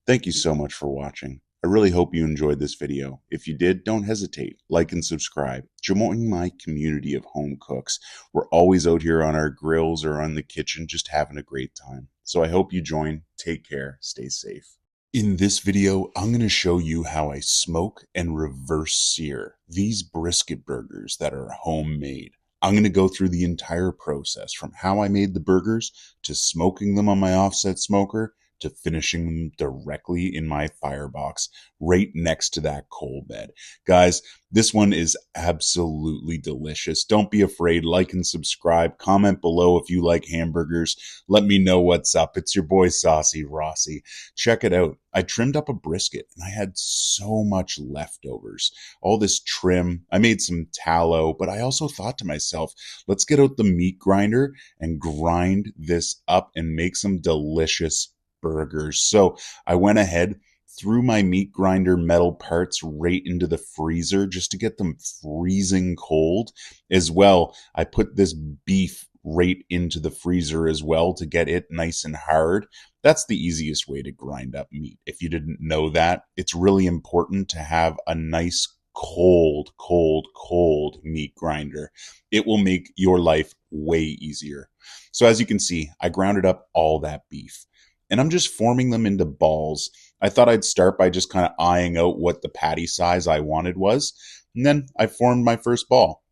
Thank you so much for watching. I really hope you enjoyed this video. If you did, don't hesitate. Like and subscribe. Join my community of home cooks. We're always out here on our grills or on the kitchen just having a great time. So I hope you join. Take care. Stay safe. In this video, I'm going to show you how I smoke and reverse sear these brisket burgers that are homemade. I'm going to go through the entire process from how I made the burgers to smoking them on my offset smoker to finishing them directly in my firebox right next to that coal bed. Guys, this one is absolutely delicious. Don't be afraid. Like and subscribe. Comment below if you like hamburgers. Let me know what's up. It's your boy Saucy Rossy. Check it out. I trimmed up a brisket and I had so much leftovers. All this trim. I made some tallow, but I also thought to myself, let's get out the meat grinder and grind this up and make some delicious burgers. So I went ahead, threw my meat grinder metal parts right into the freezer just to get them freezing cold. As well, I put this beef right into the freezer as well to get it nice and hard. That's the easiest way to grind up meat. If you didn't know that, it's really important to have a nice cold meat grinder. It will make your life way easier. So as you can see, I grounded up all that beef. And I'm just forming them into balls. I thought I'd start by just kind of eyeing out what the patty size I wanted was, and then I formed my first ball.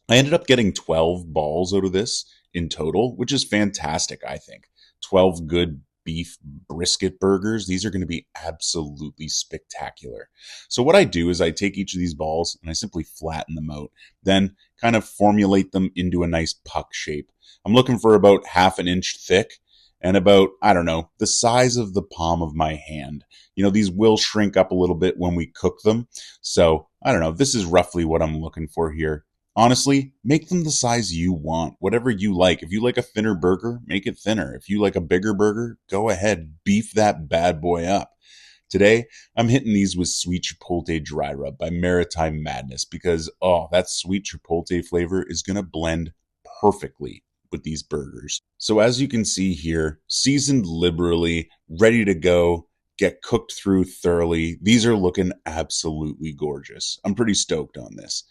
I ended up getting 12 balls out of this in total, which is fantastic, I think. 12 good beef brisket burgers. These are going to be absolutely spectacular. So what I do is I take each of these balls and I simply flatten them out, then kind of formulate them into a nice puck shape. I'm looking for about half an inch thick and about, I don't know, the size of the palm of my hand. You know, these will shrink up a little bit when we cook them. So I don't know, this is roughly what I'm looking for here. Honestly, make them the size you want, whatever you like. If you like a thinner burger, make it thinner. If you like a bigger burger, go ahead, beef that bad boy up. Today, I'm hitting these with sweet chipotle dry rub by Maritime Madness because, oh, that sweet chipotle flavor is going to blend perfectly with these burgers. So as you can see here, seasoned liberally, ready to go, get cooked through thoroughly. These are looking absolutely gorgeous. I'm pretty stoked on this.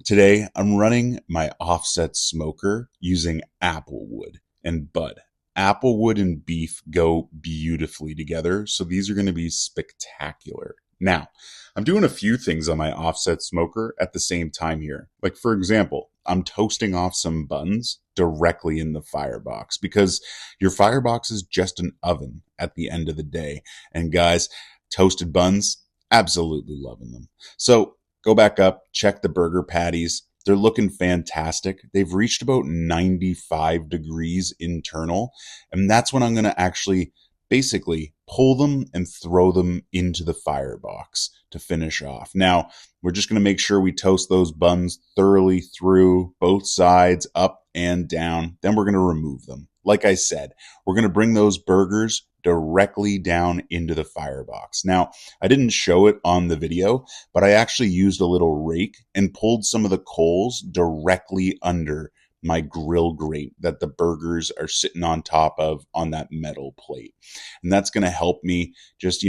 Today, I'm running my offset smoker using applewood and bud. Applewood and beef go beautifully together, so these are going to be spectacular. Now, I'm doing a few things on my offset smoker at the same time here. Like, for example, I'm toasting off some buns directly in the firebox because your firebox is just an oven at the end of the day. And guys, toasted buns, absolutely loving them. So go back up, check the burger patties. They're looking fantastic. They've reached about 95 degrees internal. And that's when I'm going to actually basically pull them and throw them into the firebox to finish off. Now, we're just going to make sure we toast those buns thoroughly through both sides, up and down. Then we're going to remove them. Like I said, we're going to bring those burgers directly down into the firebox. Now, I didn't show it on the video, but I actually used a little rake and pulled some of the coals directly under my grill grate that the burgers are sitting on top of on that metal plate. And that's going to help me just,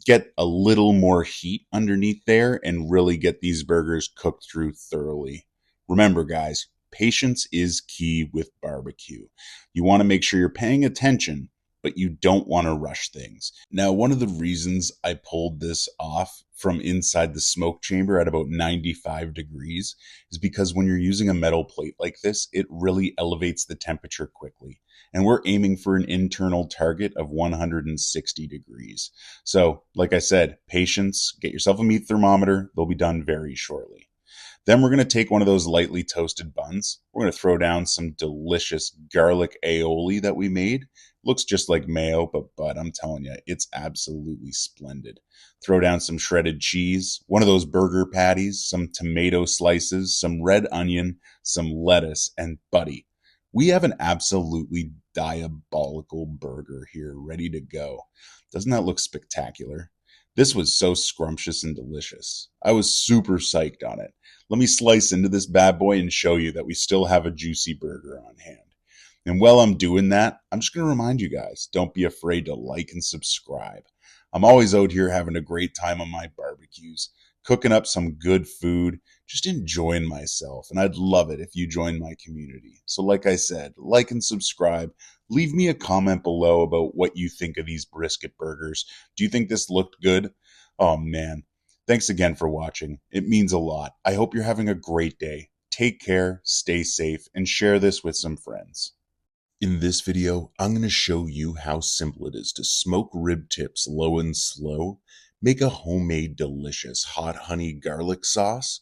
get a little more heat underneath there and really get these burgers cooked through thoroughly. Remember, guys, patience is key with barbecue. You want to make sure you're paying attention, but you don't want to rush things. Now, one of the reasons I pulled this off from inside the smoke chamber at about 95 degrees is because when you're using a metal plate like this, it really elevates the temperature quickly. And we're aiming for an internal target of 160 degrees. So, like I said, patience, get yourself a meat thermometer. They'll be done very shortly. Then we're going to take one of those lightly toasted buns. We're going to throw down some delicious garlic aioli that we made. Looks just like mayo, but I'm telling you, it's absolutely splendid. Throw down some shredded cheese, one of those burger patties, some tomato slices, some red onion, some lettuce, and buddy, we have an absolutely diabolical burger here ready to go. Doesn't that look spectacular? This was so scrumptious and delicious. I was super psyched on it. Let me slice into this bad boy and show you that we still have a juicy burger on hand. And while I'm doing that, I'm just going to remind you guys, don't be afraid to like and subscribe. I'm always out here having a great time on my barbecues, cooking up some good food, just enjoying myself. And I'd love it if you join my community. So like I said, like and subscribe. Leave me a comment below about what you think of these brisket burgers. Do you think this looked good? Oh man. Thanks again for watching. It means a lot. I hope you're having a great day. Take care, stay safe, and share this with some friends. In this video, I'm going to show you how simple it is to smoke rib tips low and slow, make a homemade delicious hot honey garlic sauce,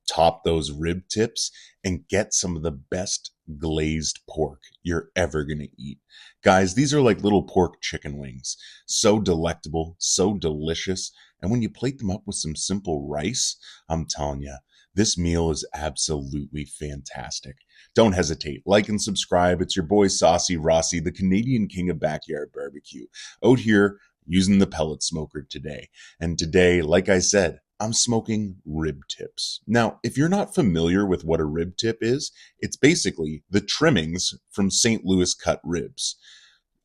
top those rib tips, and get some of the best glazed pork you're ever going to eat. Guys, these are like little pork chicken wings. So delectable, so delicious, and when you plate them up with some simple rice, I'm telling you, this meal is absolutely fantastic. Don't hesitate. Like and subscribe. It's your boy Saucy Rossy, the Canadian king of backyard barbecue, out here using the pellet smoker today. And today, like I said, I'm smoking rib tips. Now, if you're not familiar with what a rib tip is, it's basically the trimmings from St. Louis cut ribs.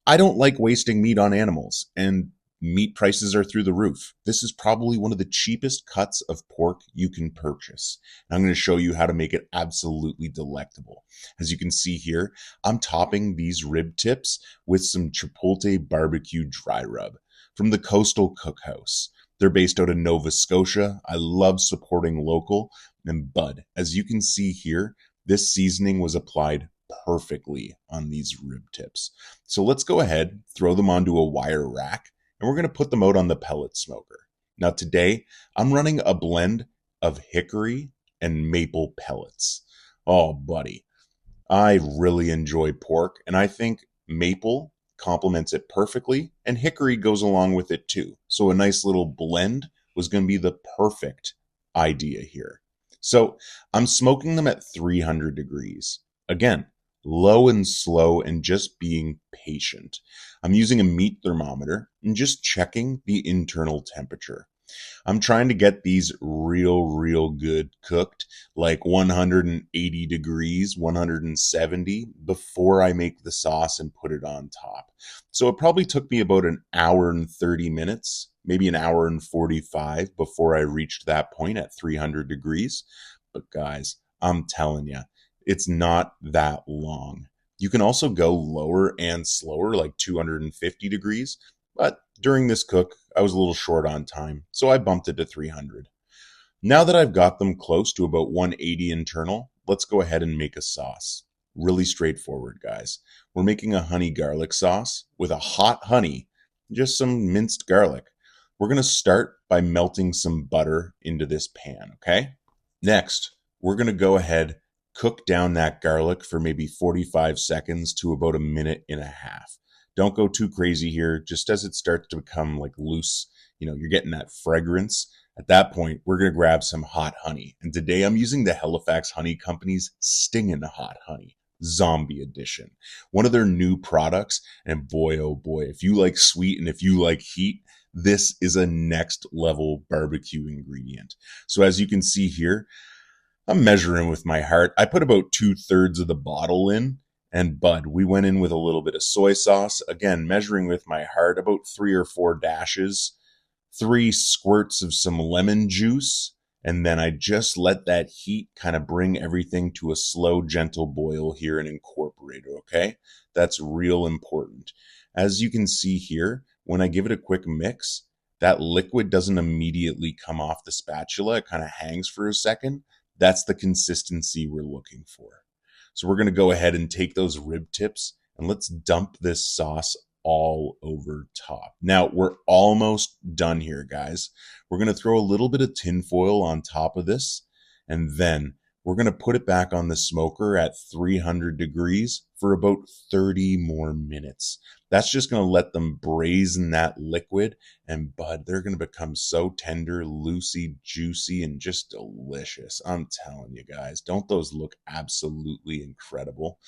I don't like wasting meat on animals, and meat prices are through the roof. This is probably one of the cheapest cuts of pork you can purchase. And I'm going to show you how to make it absolutely delectable. As you can see here, I'm topping these rib tips with some Chipotle barbecue dry rub. from the Coastal Cookhouse. They're based out of Nova Scotia. I love supporting local. And Bud, as you can see here, this seasoning was applied perfectly on these rib tips. So let's go ahead, throw them onto a wire rack, and we're going to put them out on the pellet smoker. Now today, I'm running a blend of hickory and maple pellets. Oh, buddy, I really enjoy pork, and I think maple complements it perfectly, and hickory goes along with it too. So a nice little blend was going to be the perfect idea here. So I'm smoking them at 300 degrees. Again, low and slow and just being patient. I'm using a meat thermometer and just checking the internal temperature. I'm trying to get these real good cooked, like 180 degrees, 170, before I make the sauce and put it on top. So it probably took me about an hour and 30 minutes, maybe an hour and 45 before I reached that point at 300 degrees. But guys, I'm telling you, it's not that long. You can also go lower and slower, like 250 degrees. But during this cook, I was a little short on time, so I bumped it to 300. Now that I've got them close to about 180 internal, let's go ahead and make a sauce. Really straightforward, guys. We're making a honey garlic sauce with a hot honey, just some minced garlic. We're going to start by melting some butter into this pan, okay? Next, we're going to go ahead, cook down that garlic for maybe 45 seconds to about a minute and a half. Don't go too crazy here. Just as it starts to become like loose, you're getting that fragrance. At that point, we're going to grab some hot honey. And today I'm using the Halifax Honey Company's Stingin' Hot Honey, Zombie Edition. One of their new products. And boy, oh boy, if you like sweet and if you like heat, this is a next level barbecue ingredient. So as you can see here, I'm measuring with my heart. I put about 2/3 of the bottle in. And Bud, we went in with a little bit of soy sauce. Again, measuring with my heart, about 3 or 4 dashes, 3 squirts of some lemon juice. And then I just let that heat kind of bring everything to a slow, gentle boil here and incorporate it, okay? That's real important. As you can see here, when I give it a quick mix, that liquid doesn't immediately come off the spatula. It kind of hangs for a second. That's the consistency we're looking for. So we're going to go ahead and take those rib tips and let's dump this sauce all over top. Now we're almost done here, guys. We're going to throw a little bit of tin foil on top of this, and then we're going to put it back on the smoker at 300 degrees for about 30 more minutes. That's just going to let them braise in that liquid, and Bud, they're going to become so tender, loosey, juicy, and just delicious. I'm telling you guys, don't those look absolutely incredible?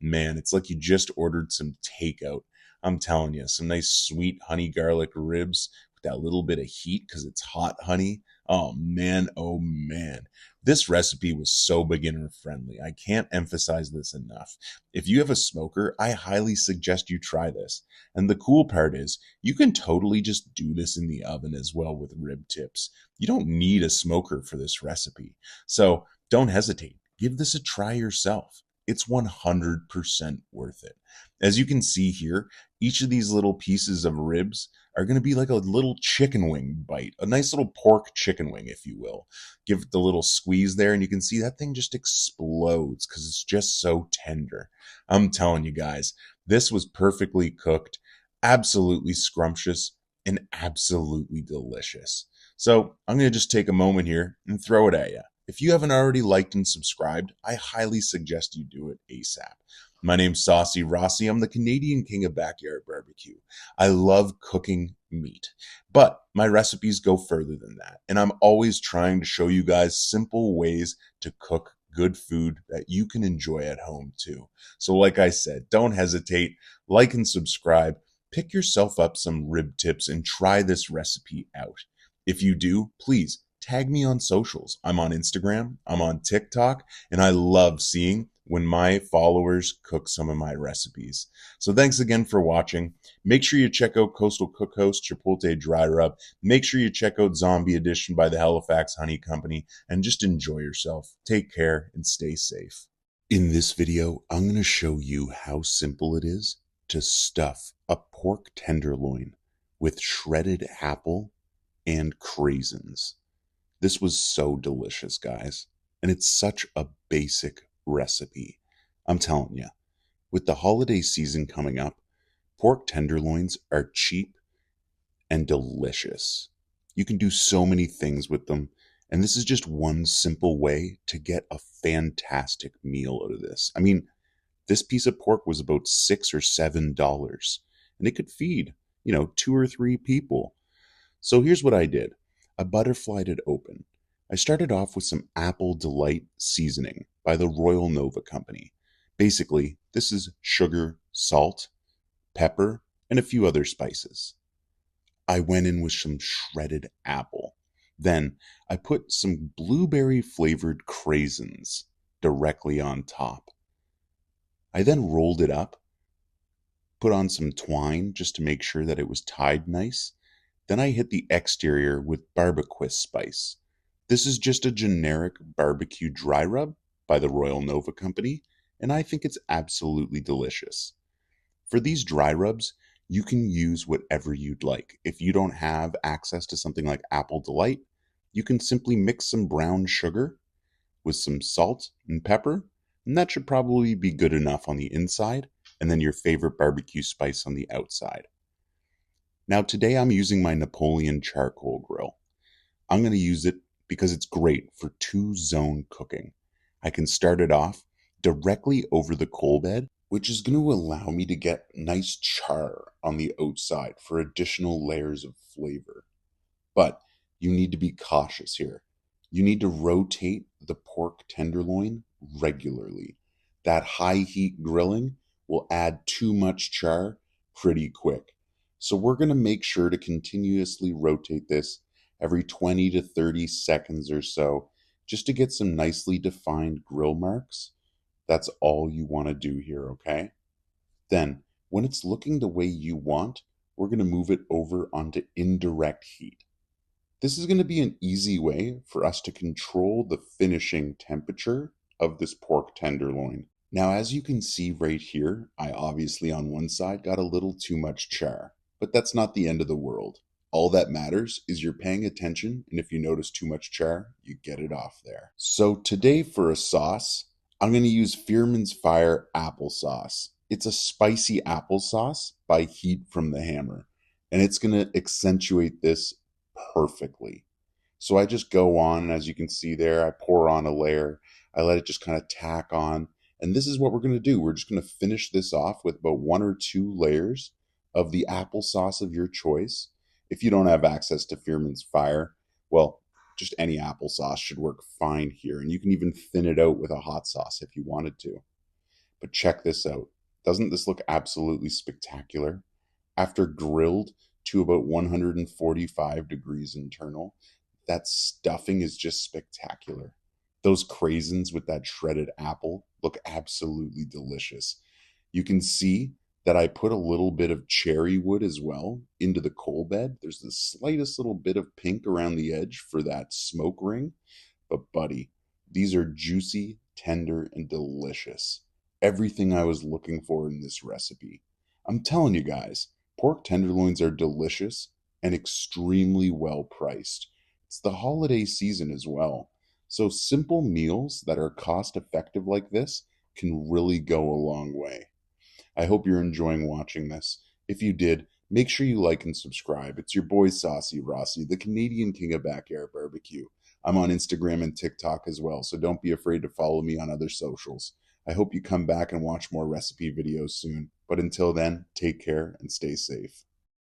Man, it's like you just ordered some takeout. I'm telling you, some nice sweet honey garlic ribs with that little bit of heat because it's hot honey. Oh man, oh man. This recipe was so beginner friendly. I can't emphasize this enough. If you have a smoker, I highly suggest you try this. And the cool part is you can totally just do this in the oven as well with rib tips. You don't need a smoker for this recipe. So don't hesitate. Give this a try yourself. It's 100% worth it. As you can see here, each of these little pieces of ribs are going to be like a little chicken wing bite, a nice little pork chicken wing, if you will. Give it the little squeeze there, and you can see that thing just explodes because it's just so tender. I'm telling you guys, this was perfectly cooked, absolutely scrumptious, and absolutely delicious. So I'm going to just take a moment here and throw it at you. If you haven't already liked and subscribed, I highly suggest you do it ASAP. My name's Saucy Rossy. I'm the Canadian king of backyard barbecue. I love cooking meat, but my recipes go further than that. And I'm always trying to show you guys simple ways to cook good food that you can enjoy at home too. So like I said, don't hesitate, like and subscribe, pick yourself up some rib tips and try this recipe out. If you do, please tag me on socials. I'm on Instagram, I'm on TikTok, and I love seeing when my followers cook some of my recipes. So thanks again for watching. Make sure you check out Coastal Cookhouse Chipotle Dry Rub. Make sure you check out Zombie Edition by the Halifax Honey Company, and just enjoy yourself. Take care and stay safe. In this video, I'm going to show you how simple it is to stuff a pork tenderloin with shredded apple and craisins. This was so delicious, guys. And it's such a basic recipe. I'm telling you, with the holiday season coming up, pork tenderloins are cheap and delicious. You can do so many things with them, and this is just one simple way to get a fantastic meal out of this. I mean, this piece of pork was about $6 or $7, and it could feed, 2 or 3 people. So here's what I did. I butterflied it open. I started off with some Apple Delight seasoning by the Royal Nova Company. Basically, this is sugar, salt, pepper, and a few other spices. I went in with some shredded apple. Then I put some blueberry flavored craisins directly on top. I then rolled it up, put on some twine just to make sure that it was tied nice. Then I hit the exterior with barbecue spice. This is just a generic barbecue dry rub by the Royal Nova Company, and I think it's absolutely delicious. For these dry rubs, you can use whatever you'd like. If you don't have access to something like Apple Delight, you can simply mix some brown sugar with some salt and pepper, and that should probably be good enough on the inside, and then your favorite barbecue spice on the outside. Now today I'm using my Napoleon charcoal grill. I'm going to use it because it's great for 2-zone cooking. I can start it off directly over the coal bed, which is going to allow me to get nice char on the outside for additional layers of flavor. But you need to be cautious here. You need to rotate the pork tenderloin regularly. That high heat grilling will add too much char pretty quick. So we're going to make sure to continuously rotate this every 20 to 30 seconds or so, just to get some nicely defined grill marks. That's all you want to do here, okay? Then, when it's looking the way you want, we're going to move it over onto indirect heat. This is going to be an easy way for us to control the finishing temperature of this pork tenderloin. Now, as you can see right here, I obviously on one side got a little too much char, but that's not the end of the world. All that matters is you're paying attention, and if you notice too much char, you get it off there. So today for a sauce, I'm going to use Fearman's Fire applesauce. It's a spicy applesauce by Heat from the Hammer, and it's going to accentuate this perfectly. So I just go on, and as you can see there, I pour on a layer. I let it just kind of tack on, and this is what we're going to do. We're just going to finish this off with about 1 or 2 layers of the applesauce of your choice. If you don't have access to Fearman's Fire, well, just any applesauce should work fine here. And you can even thin it out with a hot sauce if you wanted to. But check this out. Doesn't this look absolutely spectacular? After grilled to about 145 degrees internal, that stuffing is just spectacular. Those craisins with that shredded apple look absolutely delicious. You can see that I put a little bit of cherry wood as well into the coal bed. There's the slightest little bit of pink around the edge for that smoke ring. But buddy, these are juicy, tender, and delicious. Everything I was looking for in this recipe. I'm telling you guys, pork tenderloins are delicious and extremely well priced. It's the holiday season as well. So simple meals that are cost effective like this can really go a long way. I hope you're enjoying watching this. If you did, make sure you like and subscribe. It's your boy Saucy Rossy, the Canadian king of backyard barbecue. I'm on Instagram and TikTok as well, so don't be afraid to follow me on other socials. I hope you come back and watch more recipe videos soon. But until then, take care and stay safe.